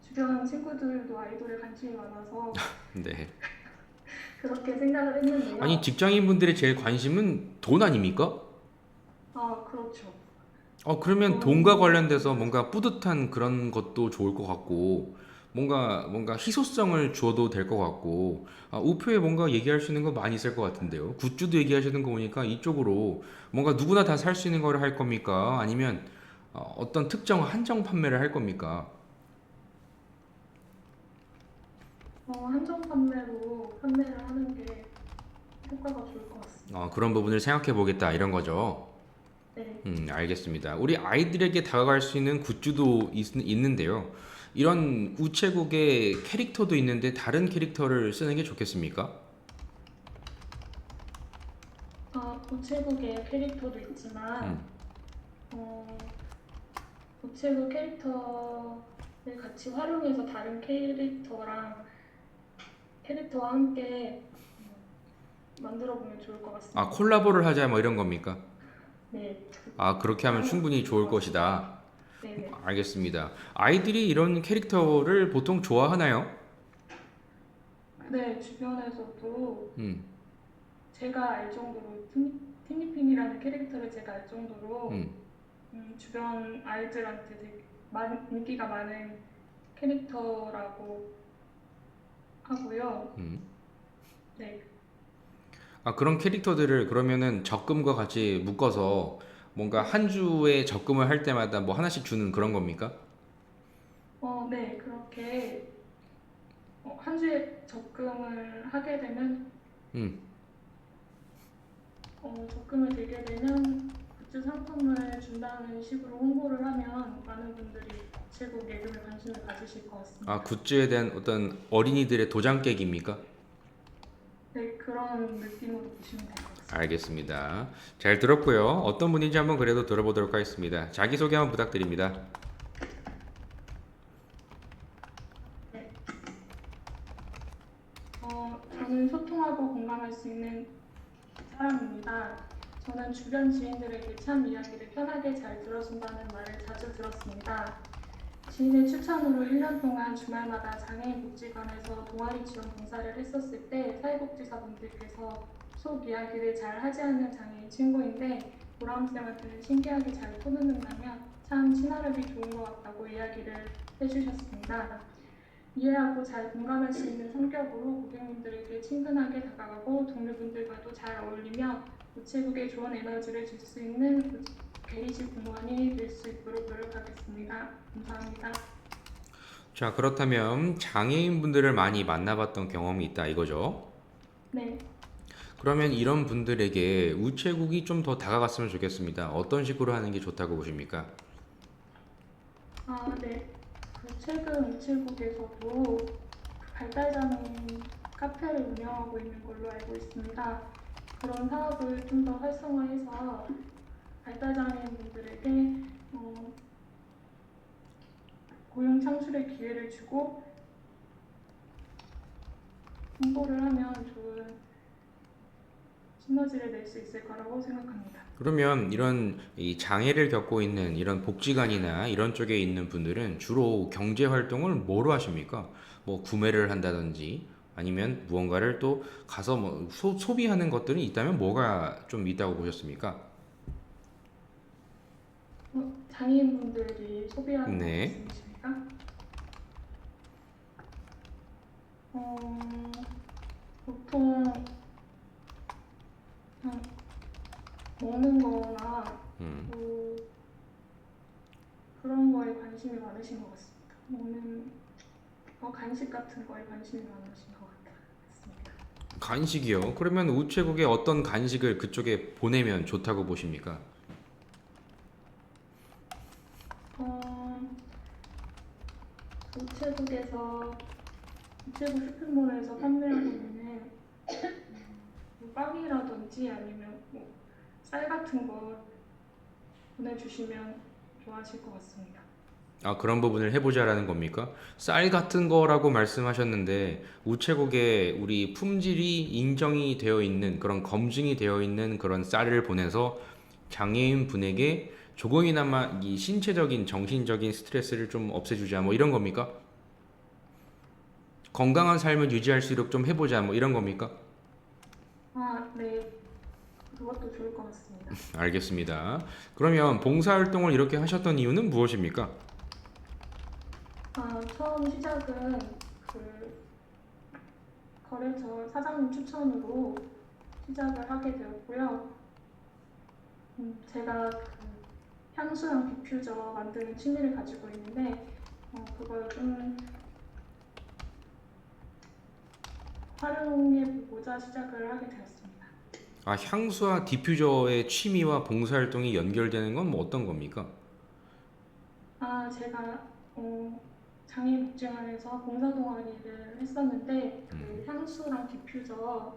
주변 친구들도 아이돌에 관심이 많아서 네. 그렇게 생각을 했는데요. 아니, 직장인 분들의 제일 관심은 돈 아닙니까? 그렇죠. 그러면 돈과 관련돼서 뭔가 뿌듯한 그런 것도 좋을 것 같고, 뭔가 희소성을 주어도 될 것 같고, 우표에 뭔가 얘기할 수 있는 거 많이 있을 것 같은데요. 굿즈도 얘기하시는 거 보니까 이쪽으로 뭔가 누구나 다 살 수 있는 거를 할 겁니까? 아니면 어떤 특정 한정 판매를 할 겁니까? 한정 판매로 판매를 하는 게 효과가 좋을 것 같습니다. 그런 부분을 생각해 보겠다 이런 거죠. 네. 알겠습니다. 우리 아이들에게 다가갈 수 있는 굿즈도 있는데요. 이런 우체국의 캐릭터도 있는데 다른 캐릭터를 쓰는 게 좋겠습니까? 우체국의 캐릭터도 있지만 음. 우체국 캐릭터를 같이 활용해서 다른 캐릭터와 함께 만들어 보면 좋을 것 같습니다. 콜라보를 하자 뭐 이런 겁니까? 네. 그렇게 하면 충분히 좋을 것이다. 네네. 알겠습니다. 아이들이 이런 캐릭터를 보통 좋아하나요? 네, 주변에서도 음, 제가 알 정도로 티니핑이라는 캐릭터를 제가 알 정도로 음. 주변 아이들한테 되게 인기가 많은 캐릭터라고 하고요. 네. 그런 캐릭터들을 그러면은 적금과 같이 묶어서 뭔가 한 주에 적금을 할 때마다 뭐 하나씩 주는 그런 겁니까? 네, 그렇게 한 주에 적금을 하게 되면 음. 적금을 들게 되면 굿즈 상품을 준다는 식으로 홍보를 하면 많은 분들이 우체국 예금에 관심을 가지실 것 같습니다. 굿즈에 대한 어떤 어린이들의 도장 깨기입니까? 네, 그런 느낌으로 보시면 될 것 같습니다. 알겠습니다. 잘 들었고요. 어떤 분인지 한번 그래도 들어보도록 하겠습니다. 자기소개 한번 부탁드립니다. 네. 저는 소통하고 공감할 수 있는 사람입니다. 저는 주변 지인들에게 참 이야기를 편하게 잘 들어준다는 말을 자주 들었습니다. 지인의 추천으로 1년 동안 주말마다 장애인 복지관에서 동아리 지원 봉사를 했었을 때 사회복지사분들께서 속 이야기를 잘 하지 않는 장애인 친구인데 보람쌤한테는 신기하게 잘 토론한다며 참 친화력이 좋은 것 같다고 이야기를 해주셨습니다. 이해하고 잘 공감할 수 있는 성격으로 고객님들에게 친근하게 다가가고 동료분들과도 잘 어울리며 우체국에 좋은 에너지를 줄 수 있는 계리실 공무원이 될 수 있도록 노력하겠습니다. 감사합니다. 자, 그렇다면 장애인분들을 많이 만나봤던 경험이 있다 이거죠? 네, 그러면 이런 분들에게 우체국이 좀 더 다가갔으면 좋겠습니다. 어떤 식으로 하는 게 좋다고 보십니까? 네. 최근 우체국에서도 발달장애인 카페를 운영하고 있는 걸로 알고 있습니다. 그런 사업을 좀 더 활성화해서 발달장애인분들에게 고용 창출의 기회를 주고 홍보를 하면 좋은 시너지를 낼 수 있을 거라고 생각합니다. 그러면 이런 이 장애를 겪고 있는 이런 복지관이나 이런 쪽에 있는 분들은 주로 경제 활동을 뭐로 하십니까? 뭐 구매를 한다든지 아니면 무언가를 또 가서 뭐 소비하는 것들이 있다면 뭐가 좀 있다고 보셨습니까? 장애인분들이 소비하는 거 네. 말씀이십니까? 보통 그냥 먹는 거나 음. 그런 거에 관심이 많으신 것 같습니다. 먹는 간식 같은 거에 관심이 많으신 것 같습니다. 간식이요. 그러면 우체국에 어떤 간식을 그쪽에 보내면 좋다고 보십니까? 우체국에서 우체국 쇼핑몰에서 판매하고 있는 빵이라든지 아니면 쌀 같은 거 보내주시면 좋아하실 것 같습니다. 아, 그런 부분을 해보자라는 겁니까? 쌀 같은 거라고 말씀하셨는데 우체국에 우리 품질이 인정이 되어 있는 그런 검증이 되어 있는 그런 쌀을 보내서 장애인 분에게 조금이나마 이 신체적인 정신적인 스트레스를 좀 없애주자 뭐 이런 겁니까? 건강한 삶을 유지할 수 있도록 좀 해보자 뭐 이런 겁니까? 네. 그것도 좋을 것 같습니다. 알겠습니다. 그러면 봉사활동을 이렇게 하셨던 이유는 무엇입니까? 처음 시작은 거래처 사장님 추천으로 시작을 하게 되었고요. 제가 향수랑 디퓨저 만드는 취미를 가지고 있는데 그걸 좀 활용해보고자 시작을 하게 되었습니다. 아, 향수와 디퓨저의 취미와 봉사활동이 연결되는 건 뭐 어떤 겁니까? 제가 장애복지관에서 봉사동아리를 했었는데 향수랑 디퓨저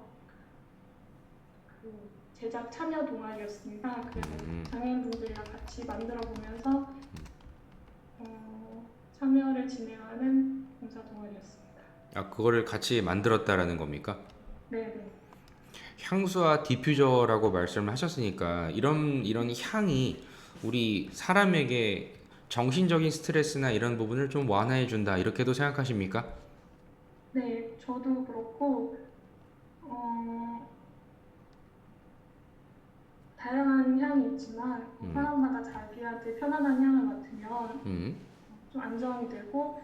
제작 참여 동아리였습니다. 그래서 장애인분들이랑 같이 만들어 보면서 참여를 진행하는 봉사 동아리였습니다. 아, 그거를 같이 만들었다라는 겁니까? 네. 향수와 디퓨저라고 말씀을 하셨으니까 이런 향이 우리 사람에게 정신적인 스트레스나 이런 부분을 좀 완화해 준다 이렇게도 생각하십니까? 네, 저도 그렇고 다양한 향이 있지만 사람마다 자기한테 편안한 향을 맡으면 좀 안정이 되고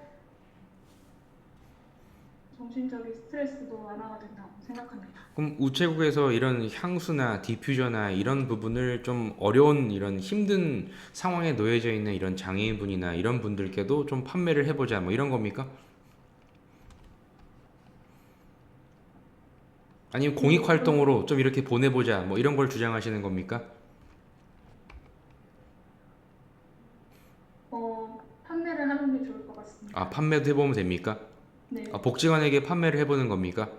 정신적인 스트레스도 완화가 된다고 생각합니다. 그럼 우체국에서 이런 향수나 디퓨저나 이런 부분을 좀 어려운 이런 힘든 상황에 놓여져 있는 이런 장애인분이나 이런 분들께도 좀 판매를 해보자 뭐 이런 겁니까? 아니면 공익 활동으로 좀 이렇게 보내보자 뭐 이런 걸 주장하시는 겁니까? 판매를 하는 게 좋을 것 같습니다. 아, 판매도 해보면 됩니까? 네. 아, 복지관에게 판매를 해보는 겁니까?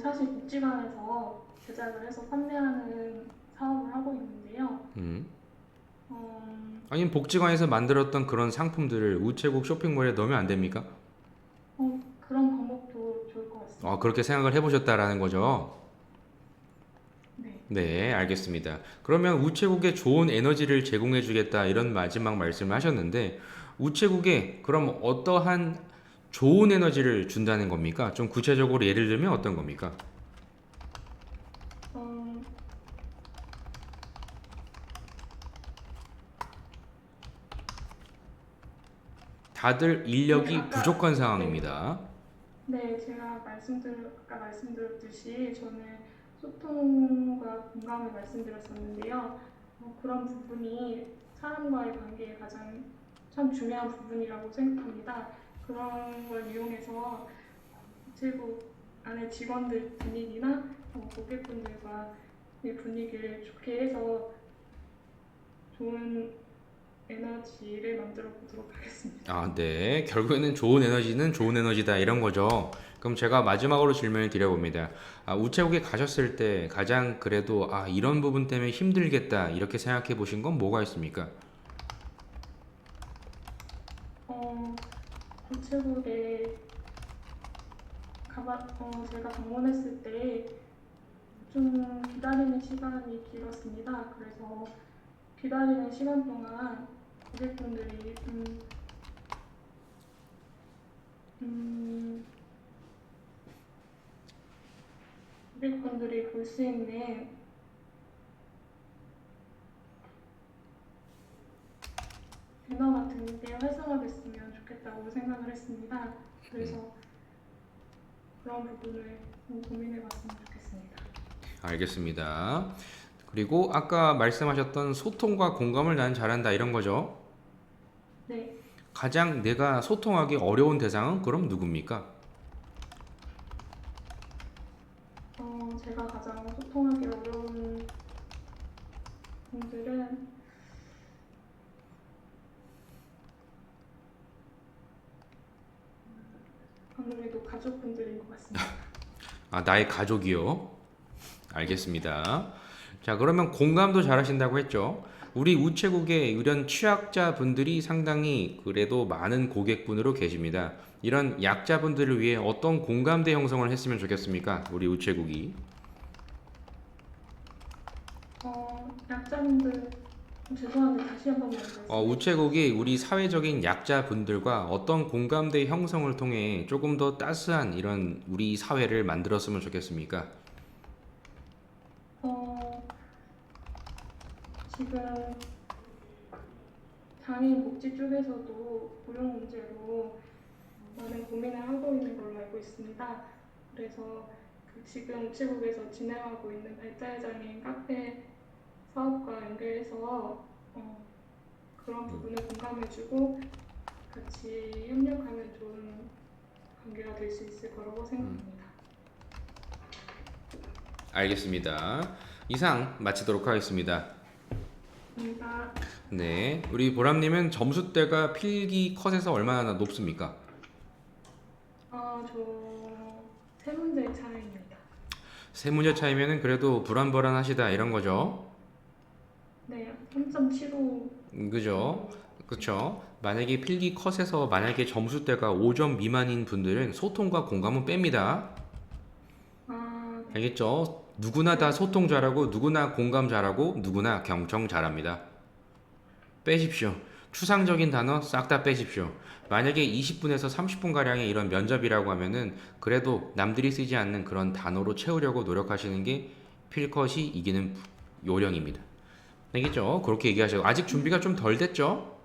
사실 복지관에서 제작을 해서 판매하는 사업을 하고 있는데요. 아니면 복지관에서 만들었던 그런 상품들을 우체국 쇼핑몰에 넣으면 안 됩니까? 그런 방법도 좋을 것 같습니다. 그렇게 생각을 해보셨다라는 거죠. 네. 네, 알겠습니다. 그러면 우체국에 좋은 에너지를 제공해 주겠다 이런 마지막 말씀을 하셨는데 우체국에 그럼 어떠한 좋은 에너지를 준다는 겁니까? 좀 구체적으로 예를 들면 어떤 겁니까? 어, 다들 네, 인력이 아까 부족한 네, 상황입니다. 네, 제가 아까 말씀드렸듯이 저는 소통과 공감을 말씀드렸었는데요. 그런 부분이 사람과의 관계에 가장 참 중요한 부분이라고 생각합니다. 그런 걸 이용해서 우체국 안에 직원들 분위기나 고객분들과의 분위기를 좋게 해서 좋은 에너지를 만들어 보도록 하겠습니다. 아, 네. 결국에는 좋은 에너지는 좋은 에너지다 이런 거죠. 그럼 제가 마지막으로 질문을 드려봅니다. 우체국에 가셨을 때 가장 그래도 이런 부분 때문에 힘들겠다 이렇게 생각해 보신 건 뭐가 있습니까? 어, 우체국에 제가 방문했을 때 좀 기다리는 시간이 길었습니다. 그래서 기다리는 시간 동안 고객분들이 음, 고객분들이 볼 수 있는 배너 같은 게 활성화됐으면 좋겠다고 생각을 했습니다. 그래서 그런 부분을 좀 고민해봤으면 좋겠습니다. 알겠습니다. 그리고 아까 말씀하셨던 소통과 공감을 난 잘한다 이런 거죠. 네, 가장 내가 소통하기 어려운 대상은 그럼 누굽니까? 제가 가장 소통하기 어려운 분들은 아무래도 가족분들인 것 같습니다. 나의 가족이요. 알겠습니다. 자, 그러면 공감도 잘하신다고 했죠. 우리 우체국에 이런 취약자분들이 상당히 그래도 많은 고객분으로 계십니다. 이런 약자분들을 위해 어떤 공감대 형성을 했으면 좋겠습니까? 우리 우체국이. 약자분들 죄송한데 다시 한 번만 말씀해주세요. 우체국이 우리 사회적인 약자분들과 어떤 공감대 형성을 통해 조금 더 따스한 이런 우리 사회를 만들었으면 좋겠습니까? 어, 지금 장애인 복지 쪽에서도 고용 문제로 많은 고민을 하고 있는 걸로 알고 있습니다. 그래서 지금 우체국에서 진행하고 있는 발달 장애인 카페 사업과 연계해서 그런 부분을 공감해주고 같이 협력하면 좋은 관계가 될 수 있을 거라고 생각합니다. 알겠습니다. 이상 마치도록 하겠습니다. 감사합니다. 네, 우리 보람님은 점수대가 필기 컷에서 얼마나 높습니까? 저 세 문제 차이입니다. 세 문제 차이면은 그래도 불안불안하시다 이런 거죠. 네, 3.75. 그죠? 그쵸? 만약에 필기 컷에서 만약에 점수대가 5점 미만인 분들은 소통과 공감은 뺍니다. 네. 알겠죠? 누구나 다 소통 잘하고 누구나 공감 잘하고 누구나 경청 잘합니다. 빼십시오. 추상적인 단어 싹 다 빼십시오. 만약에 20분에서 30분 가량의 이런 면접이라고 하면은 그래도 남들이 쓰지 않는 그런 단어로 채우려고 노력하시는 게 필컷이 이기는 요령입니다. 알겠죠? 그렇게 얘기하시고 아직 준비가 좀 덜 됐죠?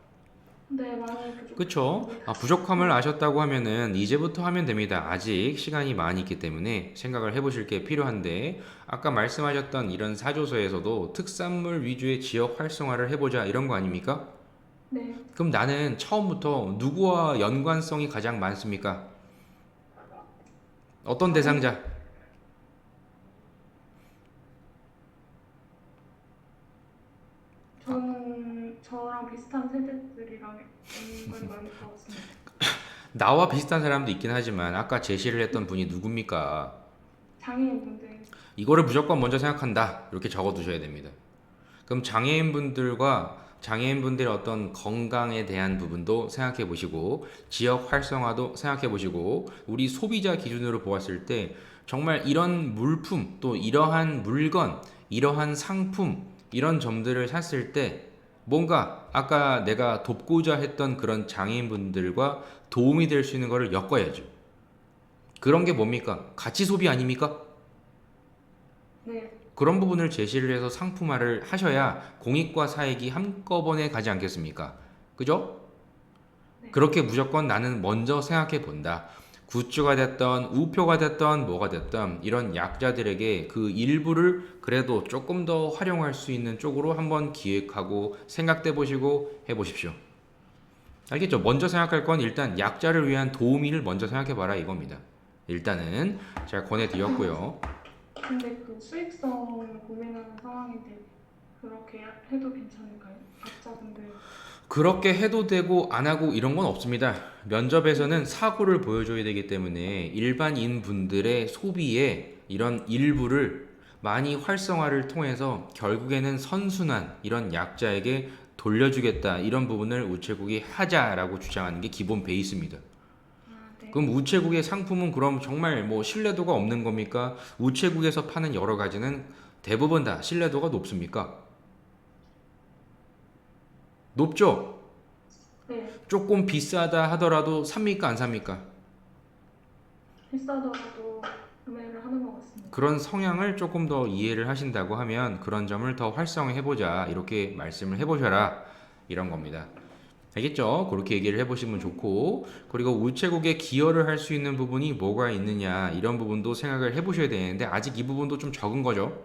네, 많이 그쵸? 부족합니다. 부족함을 아셨다고 하면은 이제부터 하면 됩니다. 아직 시간이 많이 있기 때문에 생각을 해보실 게 필요한데 아까 말씀하셨던 이런 사조서에서도 특산물 위주의 지역 활성화를 해보자 이런 거 아닙니까? 네, 그럼 나는 처음부터 누구와 연관성이 가장 많습니까? 어떤 대상자? 저는 저랑 비슷한 세대들이랑 연관이 많을 것 같습니다. 나와 비슷한 사람도 있긴 하지만 아까 제시를 했던 분이 누굽니까? 장애인분들. 이거를 무조건 먼저 생각한다. 이렇게 적어 두셔야 됩니다. 그럼 장애인분들의 어떤 건강에 대한 부분도 생각해 보시고 지역 활성화도 생각해 보시고 우리 소비자 기준으로 보았을 때 정말 이런 물품 또 이러한 물건 이러한 상품, 이런 점들을 샀을 때 뭔가 아까 내가 돕고자 했던 그런 장애인분들과 도움이 될 수 있는 거를 엮어야죠. 그런 게 뭡니까? 가치 소비 아닙니까? 네, 그런 부분을 제시를 해서 상품화를 하셔야 공익과 사익이 한꺼번에 가지 않겠습니까? 그죠? 네. 그렇게 무조건 나는 먼저 생각해 본다. 굿즈가 됐던 우표가 됐던 뭐가 됐던 이런 약자들에게 그 일부를 그래도 조금 더 활용할 수 있는 쪽으로 한번 기획하고 생각해 보시고 해 보십시오. 알겠죠? 먼저 생각할 건 일단 약자를 위한 도우미를 먼저 생각해 봐라 이겁니다. 일단은 제가 권해드렸고요. 근데 그 수익성을 고민하는 상황인데 그렇게 해도 괜찮을까요? 각자분들. 그렇게 해도 되고 안 하고 이런 건 없습니다. 면접에서는 사고를 보여줘야 되기 때문에 일반인 분들의 소비에 이런 일부를 많이 활성화를 통해서 결국에는 선순환 이런 약자에게 돌려주겠다 이런 부분을 우체국이 하자라고 주장하는 게 기본 베이스입니다. 네. 그럼 우체국의 상품은 그럼 정말 뭐 신뢰도가 없는 겁니까? 우체국에서 파는 여러 가지는 대부분 다 신뢰도가 높습니까? 높죠? 네, 조금 비싸다 하더라도 삽니까 안 삽니까? 비싸더라도 구매를 하는 것 같습니다. 그런 성향을 조금 더 이해를 하신다고 하면 그런 점을 더 활성화해보자 이렇게 말씀을 해보셔라 이런 겁니다. 알겠죠? 그렇게 얘기를 해보시면 좋고 그리고 우체국에 기여를 할 수 있는 부분이 뭐가 있느냐 이런 부분도 생각을 해보셔야 되는데 아직 이 부분도 좀 적은 거죠.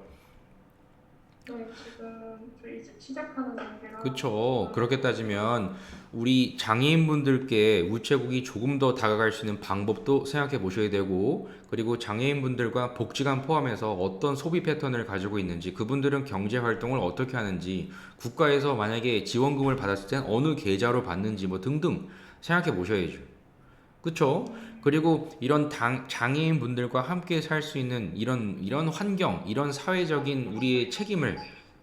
네, 지금 저희 이제 시작하는 단계라. 그쵸. 그렇게 따지면 우리 장애인분들께 우체국이 조금 더 다가갈 수 있는 방법도 생각해 보셔야 되고, 그리고 장애인분들과 복지관 포함해서 어떤 소비 패턴을 가지고 있는지, 그분들은 경제 활동을 어떻게 하는지, 국가에서 만약에 지원금을 받았을 땐 어느 계좌로 받는지 뭐 등등 생각해 보셔야죠. 그쵸? 그리고 이런 장애인분들과 함께 살 수 있는 이런 환경, 이런 사회적인 우리의 책임을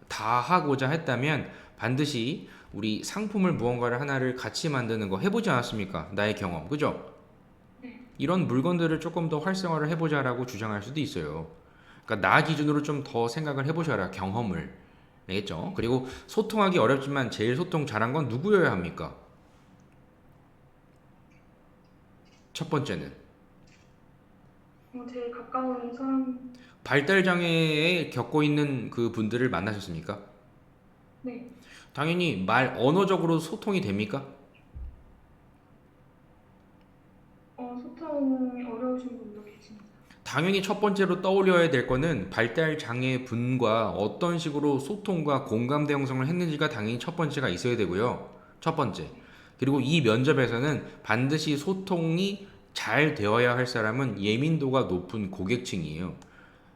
다 하고자 했다면 반드시 우리 상품을 무언가를 하나를 같이 만드는 거 해보지 않았습니까? 나의 경험, 그죠? 네. 이런 물건들을 조금 더 활성화를 해보자라고 주장할 수도 있어요. 그러니까 나 기준으로 좀 더 생각을 해보셔라, 경험을. 알겠죠? 그리고 소통하기 어렵지만 제일 소통 잘한 건 누구여야 합니까? 첫 번째는 제일 가까운 사람. 발달 장애에 겪고 있는 그 분들을 만나셨습니까? 네, 당연히 언어적으로 소통이 됩니까? 소통이 어려우신 분도 계십니다. 당연히 첫 번째로 떠올려야 될 거는 발달 장애 분과 어떤 식으로 소통과 공감대 형성을 했는지가 당연히 첫 번째가 있어야 되고요. 첫 번째. 그리고 이 면접에서는 반드시 소통이 잘 되어야 할 사람은 예민도가 높은 고객층이에요.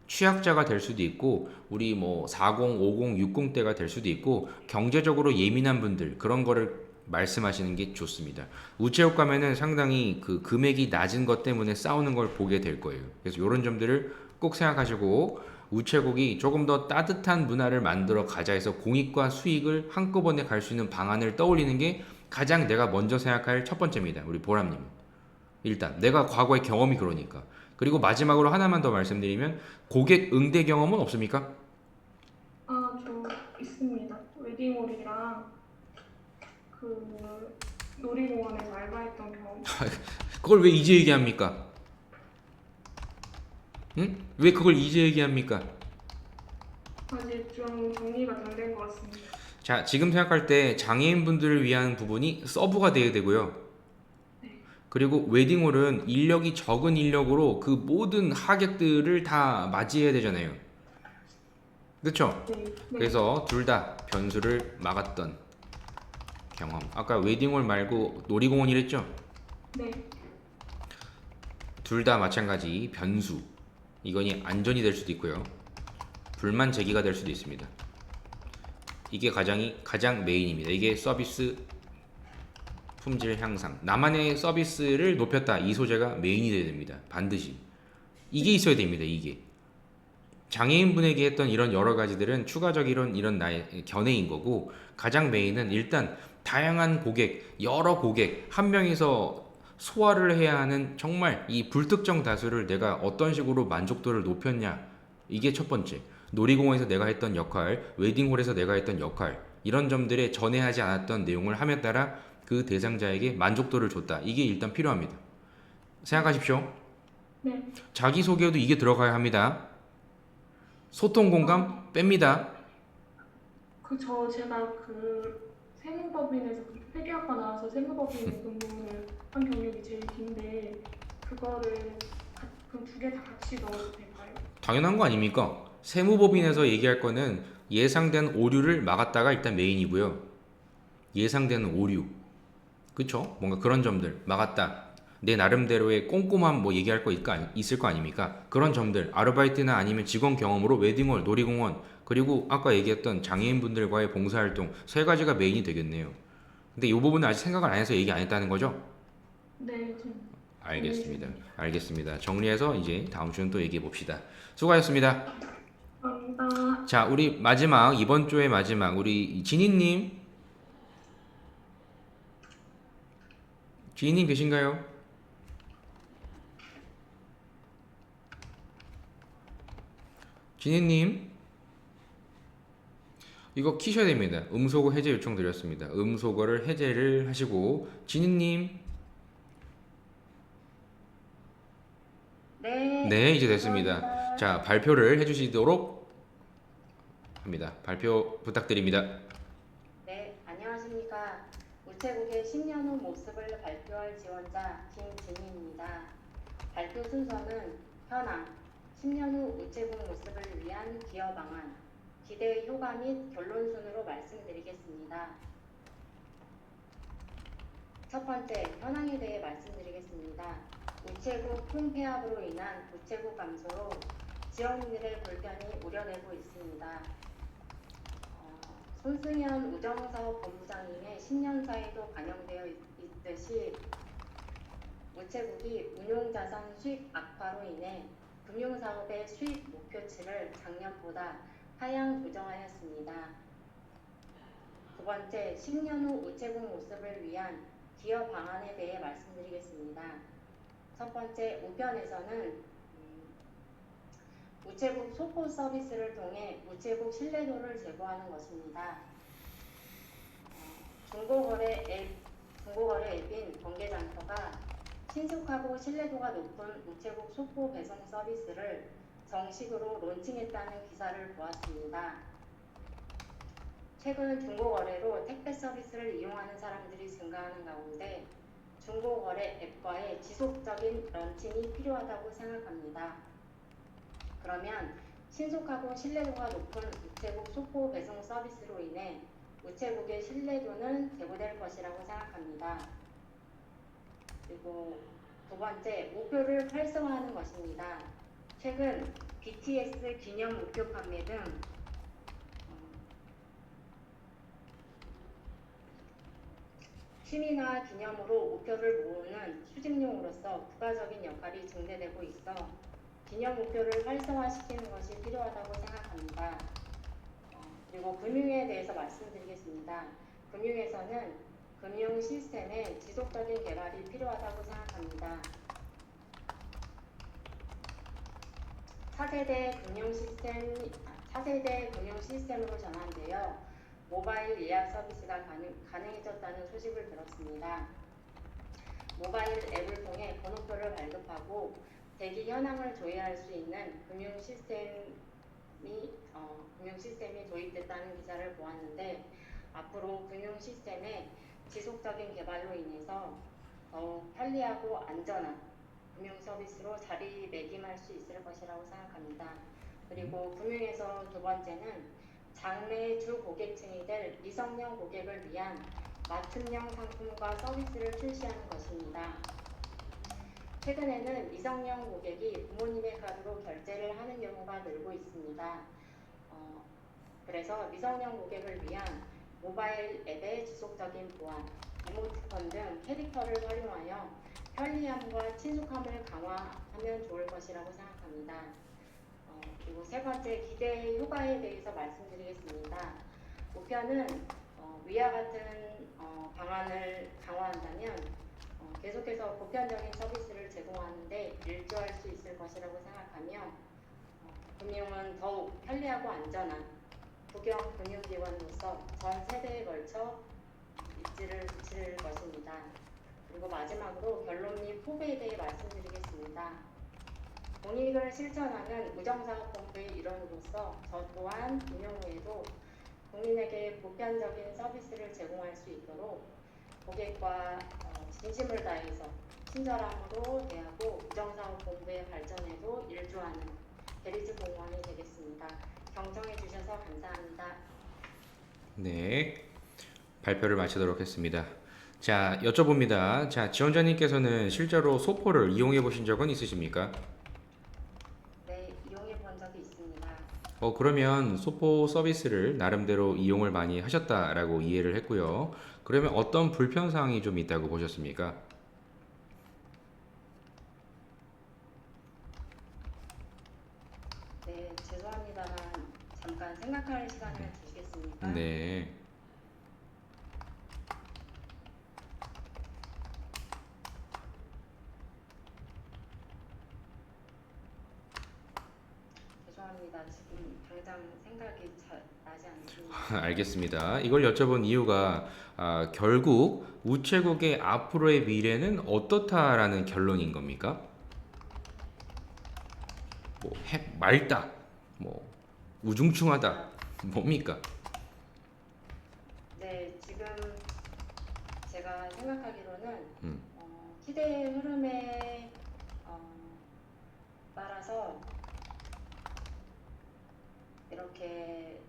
취약자가 될 수도 있고 우리 뭐 40, 50, 60대가 될 수도 있고 경제적으로 예민한 분들 그런 거를 말씀하시는 게 좋습니다. 우체국 가면은 상당히 그 금액이 낮은 것 때문에 싸우는 걸 보게 될 거예요. 그래서 이런 점들을 꼭 생각하시고 우체국이 조금 더 따뜻한 문화를 만들어 가자 해서 공익과 수익을 한꺼번에 갈 수 있는 방안을 떠올리는 게 가장 내가 먼저 생각할 첫 번째입니다. 우리 보람님. 일단 내가 과거의 경험이 그러니까. 그리고 마지막으로 하나만 더 말씀드리면 고객 응대 경험은 없습니까? 저 있습니다. 웨딩홀이랑 그 놀이공원에서 알바했던 경험. 그걸 왜 이제 얘기합니까? 응? 왜 그걸 이제 얘기합니까? 아직 좀 정리가 덜 된 것 같습니다. 자, 지금 생각할 때 장애인분들을 위한 부분이 서브가 돼야 되고요. 그리고 웨딩홀은 인력이 적은 인력으로 그 모든 하객들을 다 맞이해야 되잖아요. 그렇죠? 네, 네, 그래서 둘 다 변수를 막았던 경험. 아까 웨딩홀 말고 놀이공원이랬죠? 네, 둘 다 마찬가지 변수. 이건이 안전이 될 수도 있고요. 불만 제기가 될 수도 있습니다. 이게 가장 메인입니다. 이게 서비스 품질 향상. 나만의 서비스를 높였다. 이 소재가 메인이 돼야 됩니다. 반드시. 이게 있어야 됩니다. 이게. 장애인분에게 했던 이런 여러 가지들은 추가적인 이런 나의 견해인 거고 가장 메인은 일단 다양한 고객, 여러 고객 한 명이서 소화를 해야 하는 정말 이 불특정 다수를 내가 어떤 식으로 만족도를 높였냐 이게 첫 번째. 놀이공원에서 내가 했던 역할, 웨딩홀에서 내가 했던 역할, 이런 점들에 전에 하지 않았던 내용을 함에 따라 그 대상자에게 만족도를 줬다. 이게 일단 필요합니다. 생각하십시오. 네. 자기소개에도 이게 들어가야 합니다. 소통 공감 뺍니다. 제가 세무법인에서 회계학과 나와서 세무법인 근무를 한 경력이 제일 긴데 그거를 그럼 두 개 다 같이 넣어도 될까요? 당연한 거 아닙니까? 세무법인에서 얘기할 거는 예상된 오류를 막았다가 일단 메인이고요. 예상되는 오류. 그쵸? 뭔가 그런 점들 막았다. 내 나름대로의 꼼꼼함 뭐 얘기할 거 있을 거 아닙니까? 그런 점들 아르바이트나 아니면 직원 경험으로 웨딩홀, 놀이공원 그리고 아까 얘기했던 장애인분들과의 봉사활동 세 가지가 메인이 되겠네요. 근데 이 부분은 아직 생각을 안 해서 얘기 안 했다는 거죠? 네, 좀 알겠습니다. 알겠습니다. 정리해서 이제 다음 주는 또 얘기해 봅시다. 수고하셨습니다. 감사합니다. 자, 우리 마지막 이번 주의 마지막 우리 진희님 계신가요? 진희님 이거 키셔야 됩니다. 음소거 해제 요청 드렸습니다. 음소거를 해제를 하시고 진희님 네 이제 됐습니다. 감사합니다. 자 발표를 해주시도록 합니다. 발표 부탁드립니다. 네, 안녕하십니까. 우체국의 10년 후 모습을 발표할 지원자 김진희입니다. 발표 순서는 현황, 10년 후 우체국 모습을 위한 기여 방안, 기대 효과 및 결론 순으로 말씀드리겠습니다. 첫 번째, 현황에 대해 말씀드리겠습니다. 우체국 통폐합으로 인한 우체국 감소로 지역민들의 불편이 우려되고 있습니다. 손승현 우정사업 본부장님의 10년 사이도 반영되어 있듯이 우체국이 운용자산 수익 악화로 인해 금융사업의 수익 목표치를 작년보다 하향 조정하였습니다. 두 번째, 10년 후 우체국 모습을 위한 기여 방안에 대해 말씀드리겠습니다. 첫 번째, 우편에서는 우체국 소포 서비스를 통해 우체국 신뢰도를 제고하는 것입니다. 중고거래 앱인 번개장터가 신속하고 신뢰도가 높은 우체국 소포 배송 서비스를 정식으로 론칭했다는 기사를 보았습니다. 최근 중고거래로 택배 서비스를 이용하는 사람들이 증가하는 가운데 중고거래 앱과의 지속적인 런칭이 필요하다고 생각합니다. 그러면 신속하고 신뢰도가 높은 우체국 소포 배송 서비스로 인해 우체국의 신뢰도는 제고될 것이라고 생각합니다. 그리고 두 번째, 목표를 활성화하는 것입니다. 최근 BTS 기념 우표 판매 등 취미나 기념으로 우표를 모으는 수집용으로서 부가적인 역할이 증대되고 있어 기념 우표를 활성화시키는 것이 필요하다고 생각합니다. 그리고 금융에 대해서 말씀드리겠습니다. 금융에서는 금융 시스템의 지속적인 개발이 필요하다고 생각합니다. 차세대 금융 시스템으로 전환되어 모바일 예약 서비스가 가능해졌다는 소식을 들었습니다. 모바일 앱을 통해 번호표를 발급하고 대기 현황을 조회할 수 있는 금융 시스템이 도입됐다는 기사를 보았는데 앞으로 금융 시스템의 지속적인 개발로 인해서 더욱 편리하고 안전한 금융 서비스로 자리매김할 수 있을 것이라고 생각합니다. 그리고 금융에서 두 번째는 장래 주 고객층이 될 미성년 고객을 위한 맞춤형 상품과 서비스를 출시하는 것입니다. 최근에는 미성년 고객이 부모님의 카드로 결제를 하는 경우가 늘고 있습니다. 그래서 미성년 고객을 위한 모바일 앱의 지속적인 보안, 이모티콘 등 캐릭터를 활용하여 편리함과 친숙함을 강화하면 좋을 것이라고 생각합니다. 그리고 세 번째, 기대 효과에 대해서 말씀드리겠습니다. 우편은 위와 같은 방안을 강화한다면 계속해서 보편적인 서비스를 제공하는데 일조할 수 있을 것이라고 생각하며 금융은 더욱 편리하고 안전한 국영 금융기관으로서 전 세대에 걸쳐 입지를 붙일 것입니다. 그리고 마지막으로 결론 및 포부에 대해 말씀드리겠습니다. 공익을 실천하는 우정사업본부의 일원으로서 저 또한 운영 후에도 국민에게 보편적인 서비스를 제공할 수 있도록 고객과 진심을 다해서 친절함으로 대하고 우정사업본부의 발전에도 일조하는 대리지 공무원이 되겠습니다. 경청해 주셔서 감사합니다. 네, 발표를 마치도록 했습니다. 자, 여쭤봅니다. 자, 지원자님께서는 실제로 소포를 이용해 보신 적은 있으십니까? 네, 이용해 본 적이 있습니다. 그러면 소포 서비스를 나름대로 이용을 많이 하셨다라고 이해를 했고요. 그러면 어떤 불편사항이 좀 있다고 보셨습니까? 네, 죄송합니다만 잠깐 생각할 시간을 주시겠습니까? 네. 죄송합니다. 지금 당장 생각이 잘 나지 않습니다. 알겠습니다. 이걸 여쭤본 이유가 결국 우체국의 앞으로의 미래는 어떻다라는 결론인 겁니까? 뭐 맑다, 뭐 우중충하다, 뭡니까? 네, 지금 제가 생각하기로는 음. 시대의 흐름에 따라서 이렇게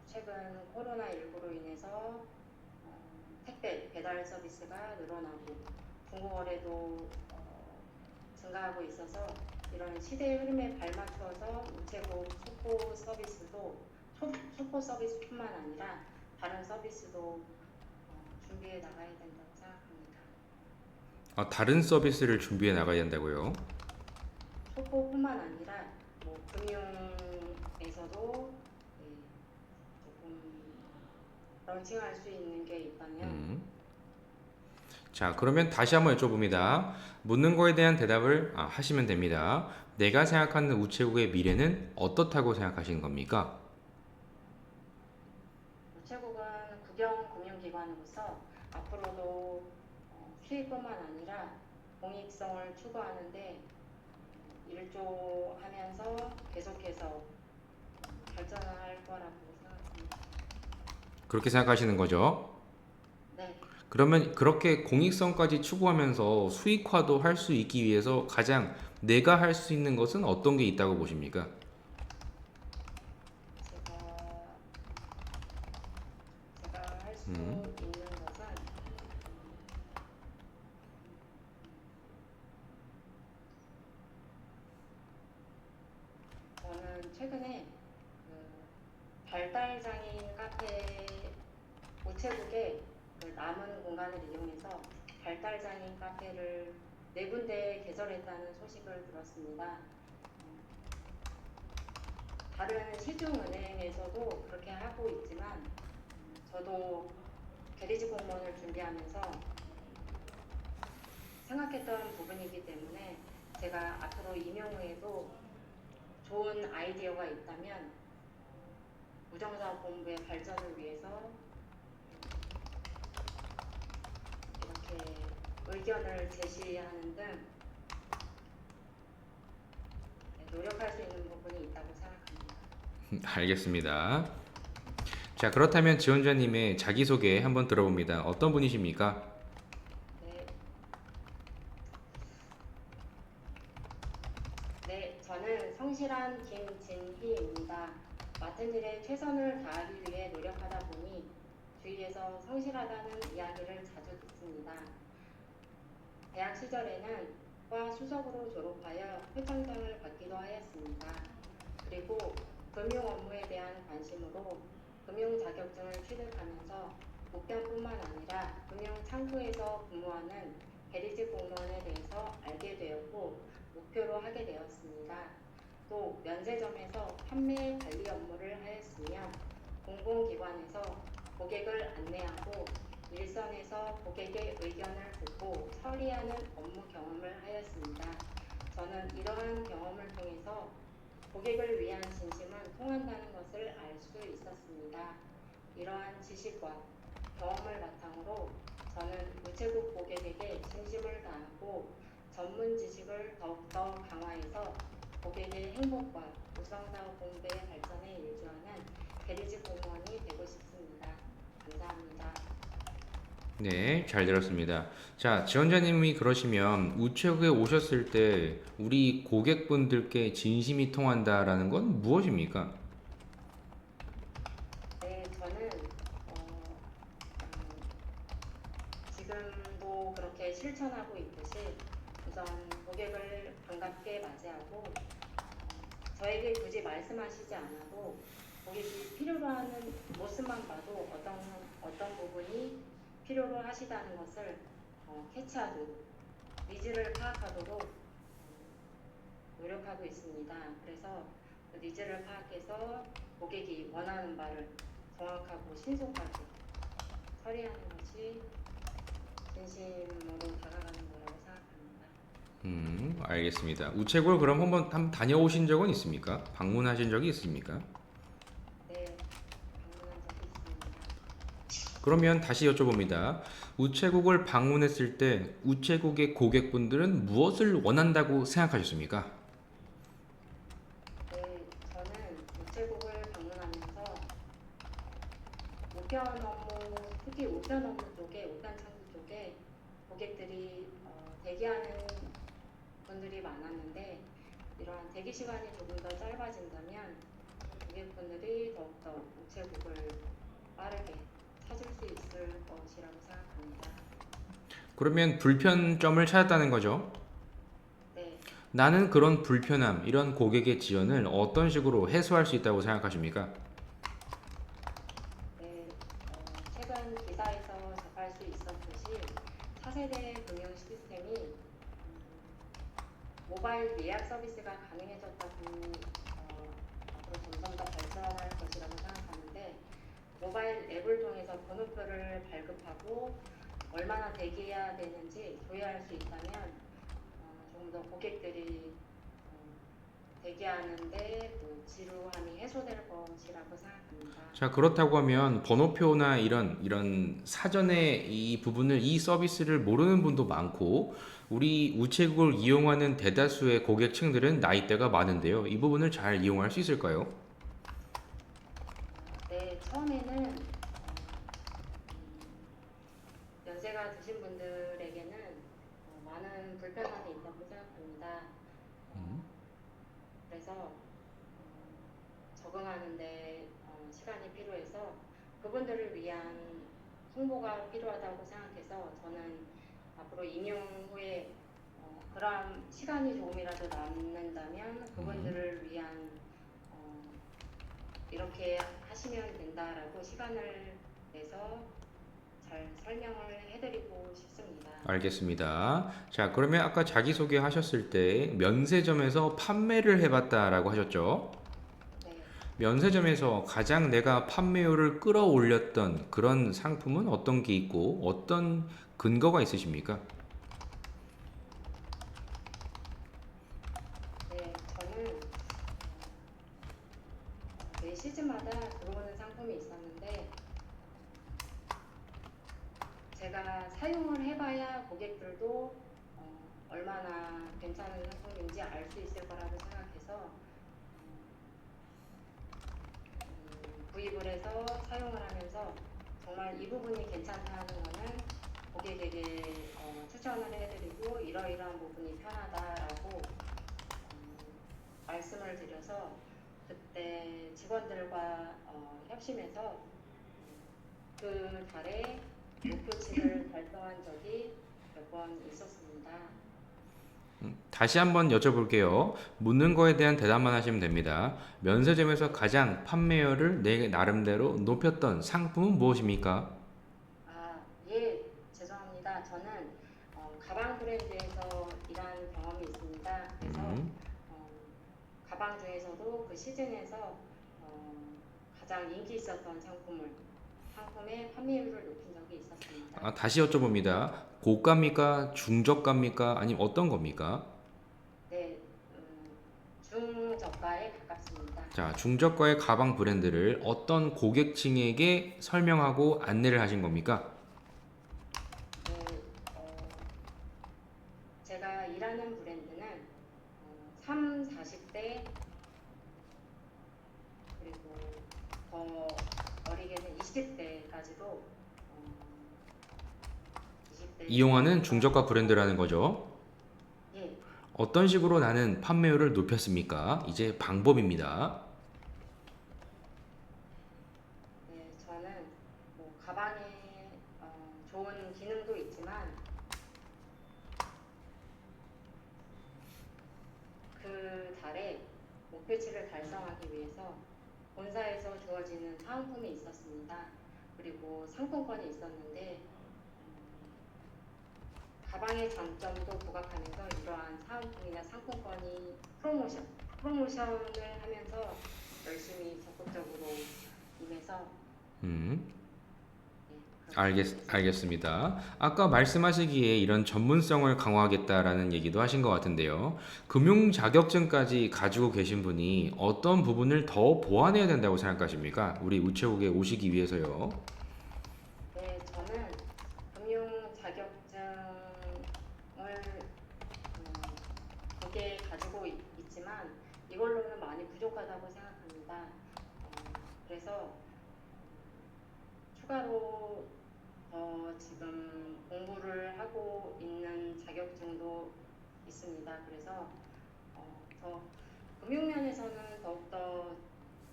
최근 코로나19로 인해서 택배 배달 서비스가 늘어나고 중고거래도 증가하고 있어서 이런 시대의 흐름에 발맞춰서 우체국 소포 서비스뿐만 아니라 다른 서비스도 준비해 나가야 된다고 생각합니다. 다른 서비스를 준비해 나가야 된다고요? 소포뿐만 아니라 뭐 금융에서도 조금 런칭할 수 있는 게 있다면 자, 그러면 다시 한번 여쭤봅니다. 묻는 거에 대한 대답을 하시면 됩니다. 내가 생각하는 우체국의 미래는 어떻다고 생각하시는 겁니까? 우체국은 국영 금융기관으로서 앞으로도 수익뿐만 아니라 공익성을 추구하는데 일조하면서 계속해서 발전할 거라고 생각합니다. 그렇게 생각하시는 거죠? 네, 그러면 그렇게 공익성까지 추구하면서 수익화도 할 수 있기 위해서 가장 내가 할 수 있는 것은 어떤 게 있다고 보십니까? 제가 할 수 있는 것은 저는 최근에 발달장애인 카페 우체국의 남은 공간을 이용해서 발달장애인 카페를 4군데 개설했다는 소식을 들었습니다. 다른 시중은행에서도 그렇게 하고 있지만 저도 대리직 공무원을 준비하면서 생각했던 부분이기 때문에 제가 앞으로 임용 후에도 좋은 아이디어가 있다면 우정사업본부의 발전을 위해서 이렇게 의견을 제시하는 등 노력할 수 있는 부분이 있다고 생각합니다. 알겠습니다. 자, 그렇다면 지원자님의 자기소개 한번 들어봅니다. 어떤 분이십니까? 네, 저는 성실한 김진희입니다. 맡은 일에 최선을 다하기 위해 노력하다 보니 주위에서 성실하다는 이야기를 자주 듣습니다. 대학 시절에는 과 수석으로 졸업하여 표창장을 받기도 하였습니다. 그리고 금융 업무에 대한 관심으로 금융 자격증을 취득하면서 목표뿐만 아니라 금융 창구에서 근무하는 대리직 공무원에 대해서 알게 되었고 목표로 하게 되었습니다. 또 면세점에서 판매 관리 업무를 하였으며 공공기관에서 고객을 안내하고 일선에서 고객의 의견을 듣고 처리하는 업무 경험을 하였습니다. 저는 이러한 경험을 통해서 고객을 위한 진심은 통한다는 것을 알 수 있었습니다. 이러한 지식과 경험을 바탕으로 저는 우체국 고객에게 진심을 다하고 전문 지식을 더욱더 강화해서 고객의 행복과 우성사업 공부의 발전에 일조하는 대리직 공무원이 되고 싶습니다. 감사합니다. 네, 잘 들었습니다. 자, 지원자님이 그러시면 우체국에 오셨을 때 우리 고객분들께 진심이 통한다라는 건 무엇입니까? 네, 저는 지금도 그렇게 실천하고 있듯이 우선 고객을 반갑게 맞이하고 저에게 굳이 말씀하시지 않아도 고객이 필요로 하는 모습만 봐도 어떤 부분이 필요로 하시다는 것을 캐치하도록 니즈를 파악하도록 노력하고 있습니다. 그래서 그 니즈를 파악해서 고객이 원하는 바를 정확하고 신속하게 처리하는 것이 진심으로 다가가는 거라고 생각합니다. 알겠습니다. 우체국을 그럼 한번 다녀오신 적은 있습니까? 방문하신 적이 있습니까? 네, 방문한 적이 있습니다. 그러면 다시 여쭤봅니다. 우체국을 방문했을 때 우체국의 고객분들은 무엇을 원한다고 생각하셨습니까? 네, 저는 우체국을 방문하면서 우편 업무, 특히 우편 업무 쪽에, 우편 창구 쪽에 고객들이 대기하는 분들이 많았는데 이러한 대기 시간이 조금 더 짧아진다면 고객분들이 더욱더 우체국을 빠르게 찾을 수 있을 것이라고 생각합니다. 그러면 불편점을 찾았다는 거죠. 네, 나는 그런 불편함, 이런 고객의 지연을 어떤 식으로 해소할 수 있다고 생각하십니까? 네, 최근 기사에서 접할 수 있었듯이 차세대 금융 시스템이 모바일 예약 서비스가 가능해졌다고 앞으로 점점 더 발전할 것이라고 생각하는데 모바일 앱을 통해서 번호표를 발급하고 얼마나 대기해야 되는지 조회할 수 있다면 조금 더 고객들이 대기하는데 그 지루함이 해소될 것이라고 생각합니다. 자, 그렇다고 하면 번호표나 이런 사전에 이 부분을, 이 서비스를 모르는 분도 많고, 우리 우체국을 이용하는 대다수의 고객층들은 나이대가 많은데요. 이 부분을 잘 이용할 수 있을까요? 네, 처음에는 연세가 드신 분들에게는 많은 불편함이 있다고 생각합니다. 그래서 적응하는데 시간이 필요해서 그분들을 위한 홍보가 필요하다고 생각해서 저는 앞으로 임용 후에 그런 시간이 조금이라도 남는다면 그분들을 위한 이렇게 하시면 된다라고 시간을 내서 잘 설명을 해드리고 싶습니다. 알겠습니다. 자, 그러면 아까 자기소개 하셨을 때 면세점에서 판매를 해봤다라고 하셨죠? 네, 면세점에서 가장 내가 판매율을 끌어올렸던 그런 상품은 어떤 게 있고 어떤 근거가 있으십니까? 네, 저는 매 시즌마다 들어오는 상품이 있었는데 제가 사용을 해봐야 고객들도 얼마나 괜찮은 상품인지 알 수 있을 거라고 생각해서 구입을 해서 사용을 하면서 정말 이 부분이 괜찮다 하는 거는 고객에게 추천을 해드리고 이러이러한 부분이 편하다라고 말씀을 드려서 그때 직원들과 협심해서 그 달에 목표치를 달성한 적이 몇 번 있었습니다. 다시 한번 여쭤볼게요. 묻는 거에 대한 대답만 하시면 됩니다. 면세점에서 가장 판매율을 내 나름대로 높였던 상품은 무엇입니까? 예, 죄송합니다. 저는 가방 브랜드에서 일한 경험이 있습니다. 그래서 가방 중에서도 그 시즌에서 가장 인기 있었던 상품의 판매율을 높인 적이 있었습니다. 다시 여쭤봅니다. 고가입니까? 중저가입니까? 아니면 어떤 겁니까? 네, 중저가 중저가에 가깝습니다. 자, 중저가의 가방 브랜드를 어떤 고객층에게 설명하고 안내를 하신 겁니까? 네, 제가 일하는 브랜드는 3, 40대 그리고 더 어리게는 20대까지도 20대 이용하는 중저가 브랜드라는 거죠. 예, 어떤 식으로 나는 판매율을 높였습니까? 이제 방법입니다. 네, 저는 뭐 가방에 좋은 기능도 있지만 그 달에 목표치를 달성하기 위해서 본사에서 주어지는 사은품이 있었습니다. 그리고 상품권이 있었는데 가방의 장점도 부각하면서 이러한 사은품이나 상품권이 프로모션을 하면서 열심히 적극적으로 임해서 음, 그렇게 했습니다. 알겠습니다. 아까 말씀하시기에 이런 전문성을 강화하겠다라는 얘기도 하신 것 같은데요. 금융 자격증까지 가지고 계신 분이 어떤 부분을 더 보완해야 된다고 생각하십니까? 우리 우체국에 오시기 위해서요. 네, 저는 금융 자격증을 2개 가지고 있지만 이걸로는 많이 부족하다고 생각합니다. 그래서 추가로 지금 공부를 하고 있는 자격증도 있습니다. 그래서 더 금융면에서는 더욱더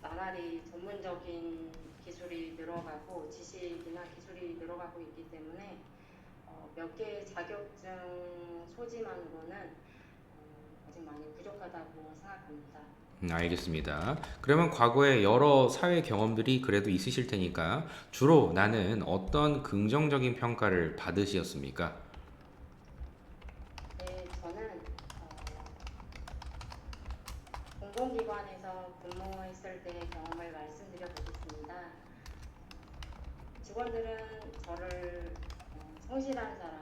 나날이 전문적인 기술이 늘어가고 지식이나 기술이 늘어가고 있기 때문에 몇 개의 자격증 소지만으로는 아직 많이 부족하다고 생각합니다. 알겠습니다. 그러면 과거에 여러 사회 경험들이 그래도 있으실 테니까 주로 나는 어떤 긍정적인 평가를 받으셨습니까? 네, 저는 공공기관에서 근무했을 때의 경험을 말씀드려 보겠습니다. 직원들은 저를 성실한 사람,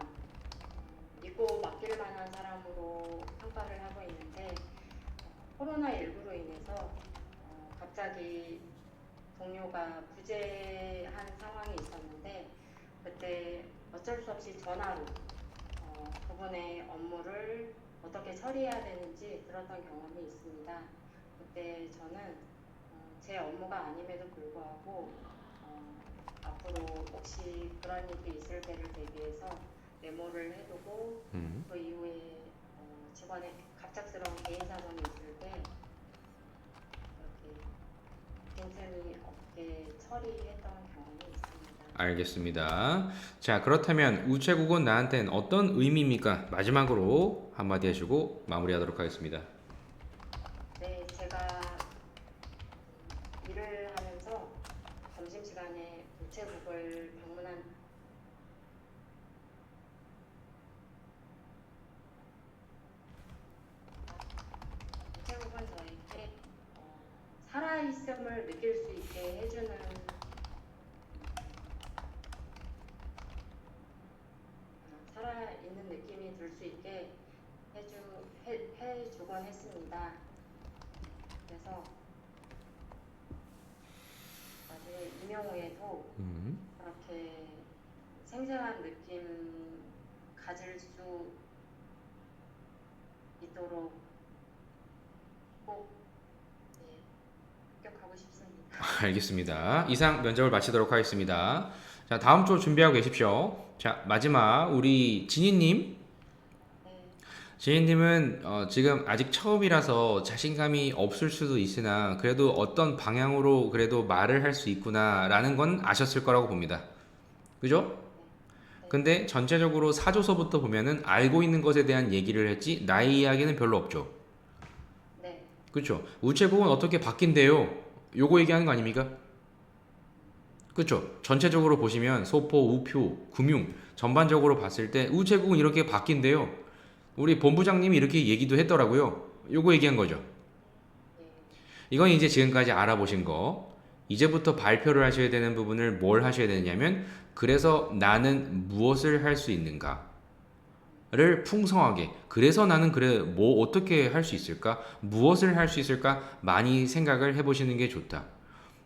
믿고 맡길 만한 사람으로 평가를 하고 있는데 코로나19로 인해서 갑자기 동료가 부재한 상황이 있었는데 그때 어쩔 수 없이 전화로 그분의 업무를 어떻게 처리해야 되는지 들었던 경험이 있습니다. 그때 저는 제 업무가 아님에도 불구하고 앞으로 혹시 그런 일이 있을 때를 대비해서 메모를 해두고 음, 그 이후에 직원의 갑작스러운 개인 사정이 있을 때 이렇게 빈틈이 없게 처리했던 경험이 있습니다. 알겠습니다. 자, 그렇다면 우체국은 나한테는 어떤 의미입니까? 마지막으로 한마디 해주고 마무리하도록 하겠습니다. 네, 제가 일을 하면서 점심시간에 우체국을 방문한 우체국은 저에게 살아있음을 느낄 수 있게 해주는 살아있는 느낌이 들 수 있게 해주곤 했습니다. 그래서 나중에 임용 후에도 음, 그렇게 생생한 느낌 가질 수 있도록 꼭 합격하고 싶습니다. 알겠습니다. 이상 면접을 마치도록 하겠습니다. 자, 다음 주 준비하고 계십시오. 자, 마지막 우리 진희님. 네, 진희님은 지금 아직 처음이라서 자신감이 없을 수도 있으나 그래도 어떤 방향으로 그래도 말을 할 수 있구나라는 건 아셨을 거라고 봅니다. 그죠? 네, 근데 전체적으로 사조서부터 보면은 알고 있는 것에 대한 얘기를 했지 나의 이야기는 별로 없죠. 네, 그렇죠? 우체국은 어떻게 바뀐대요? 요거 얘기하는 거 아닙니까? 그렇죠? 전체적으로 보시면 소포, 우표, 금융 전반적으로 봤을 때 우체국은 이렇게 바뀐대요. 우리 본부장님이 이렇게 얘기도 했더라고요. 요거 얘기한 거죠. 네, 이건 이제 지금까지 알아보신 거. 이제부터 발표를 하셔야 되는 부분을 뭘 하셔야 되냐면 그래서 나는 무엇을 할 수 있는가? 를 풍성하게. 그래서 나는 그래 뭐 어떻게 할 수 있을까? 무엇을 할 수 있을까? 많이 생각을 해보시는 게 좋다.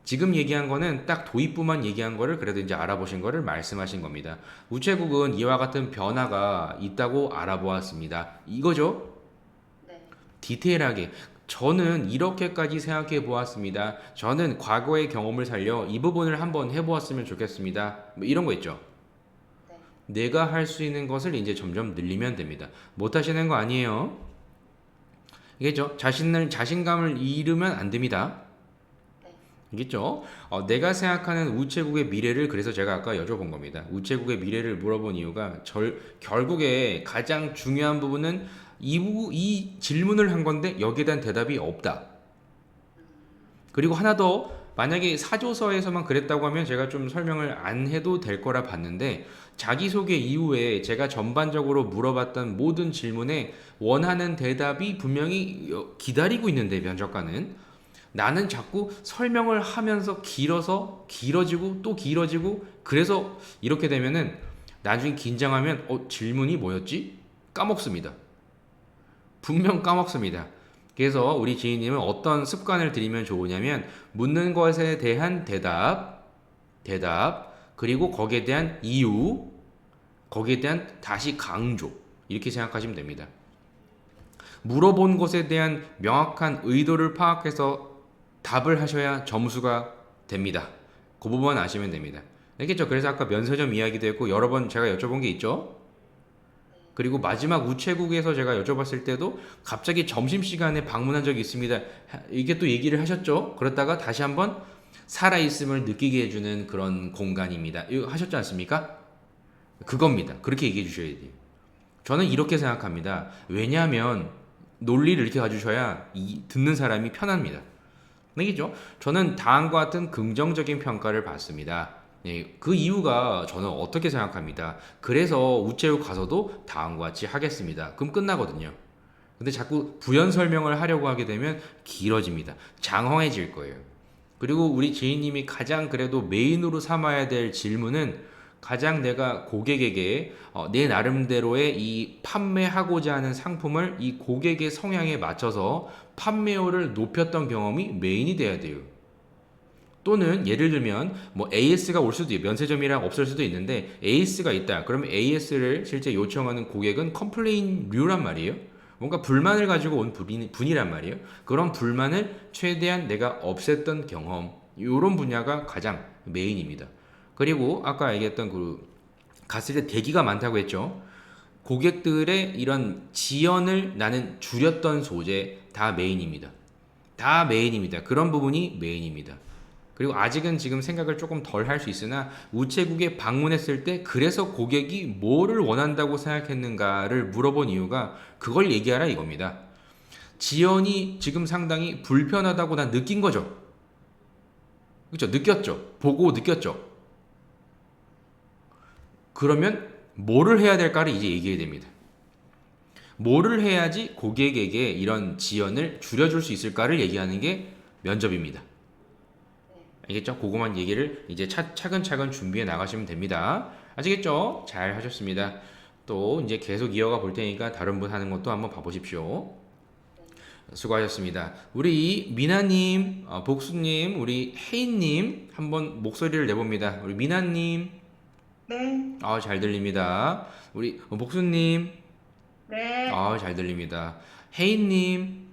지금 얘기한 거는 딱 도입부만 얘기한 거를 그래도 이제 알아보신 거를 말씀하신 겁니다. 우체국은 이와 같은 변화가 있다고 알아보았습니다. 이거죠? 네. 디테일하게. 저는 이렇게까지 생각해 보았습니다. 저는 과거의 경험을 살려 이 부분을 한번 해보았으면 좋겠습니다. 뭐 이런 거 있죠. 네. 내가 할 수 있는 것을 이제 점점 늘리면 됩니다. 못 하시는 거 아니에요. 이겠죠? 자신감을 잃으면 안 됩니다. 네. 이겠죠? 내가 생각하는 우체국의 미래를 그래서 제가 아까 여쭤본 겁니다. 우체국의 미래를 물어본 이유가 결국에 가장 중요한 부분은 이 질문을 한 건데 여기에 대한 대답이 없다. 그리고 하나 더, 만약에 사조서에서만 그랬다고 하면 제가 좀 설명을 안 해도 될 거라 봤는데 자기소개 이후에 제가 전반적으로 물어봤던 모든 질문에 원하는 대답이 분명히 기다리고 있는데 면접관은 나는 자꾸 설명을 하면서 길어지고 또 길어지고 그래서 이렇게 되면은 나중에 긴장하면 질문이 뭐였지? 까먹습니다. 분명 까먹습니다. 그래서 우리 지인님은 어떤 습관을 들이면 좋으냐면 묻는 것에 대한 대답, 그리고 거기에 대한 이유, 거기에 대한 다시 강조 이렇게 생각하시면 됩니다. 물어본 것에 대한 명확한 의도를 파악해서 답을 하셔야 점수가 됩니다. 그 부분 아시면 됩니다. 알겠죠? 그래서 아까 면세점 이야기도 했고 여러 번 제가 여쭤본 게 있죠. 그리고 마지막 우체국에서 제가 여쭤봤을 때도 갑자기 점심시간에 방문한 적이 있습니다. 이게 또 얘기를 하셨죠. 그렇다가 다시 한번 살아있음을 느끼게 해주는 그런 공간입니다. 이거 하셨지 않습니까? 그겁니다. 그렇게 얘기해 주셔야 돼요. 저는 이렇게 생각합니다. 왜냐하면 논리를 이렇게 가주셔야 듣는 사람이 편합니다. 알겠죠? 저는 다음과 같은 긍정적인 평가를 받습니다. 예, 그 이유가 저는 어떻게 생각합니다. 그래서 우체국 가서도 다음과 같이 하겠습니다. 그럼 끝나거든요. 근데 자꾸 부연 설명을 하려고 하게 되면 길어집니다. 장황해질 거예요. 그리고 우리 지인님이 가장 그래도 메인으로 삼아야 될 질문은 가장 내가 고객에게 내 나름대로의 이 판매하고자 하는 상품을 이 고객의 성향에 맞춰서 판매율을 높였던 경험이 메인이 돼야 돼요. 또는 예를 들면 뭐 AS가 올 수도 있고 면세점이랑 없을 수도 있는데 AS가 있다. 그러면 AS를 실제 요청하는 고객은 컴플레인류란 말이에요. 뭔가 불만을 가지고 온 분이란 말이에요. 그런 불만을 최대한 내가 없앴던 경험, 이런 분야가 가장 메인입니다. 그리고 아까 얘기했던 그 갔을 때 대기가 많다고 했죠. 고객들의 이런 지연을 나는 줄였던 소재 다 메인입니다. 다 메인입니다. 그런 부분이 메인입니다. 그리고 아직은 지금 생각을 조금 덜 할 수 있으나 우체국에 방문했을 때 그래서 고객이 뭐를 원한다고 생각했는가를 물어본 이유가 그걸 얘기하라 이겁니다. 지연이 지금 상당히 불편하다고 난 느낀 거죠. 그렇죠? 느꼈죠? 보고 느꼈죠? 그러면 뭐를 해야 될까를 이제 얘기해야 됩니다. 뭐를 해야지 고객에게 이런 지연을 줄여줄 수 있을까를 얘기하는 게 면접입니다. 알겠죠? 그거만 얘기를 이제 차근차근 준비해 나가시면 됩니다. 아시겠죠? 잘 하셨습니다. 또 이제 계속 이어가 볼 테니까 다른 분 하는 것도 한번 봐보십시오. 수고하셨습니다. 우리 미나님, 복수님, 우리 혜인님 한번 목소리를 내봅니다. 우리 미나님, 네, 잘 들립니다. 우리 복수님, 네, 잘 들립니다. 혜인님,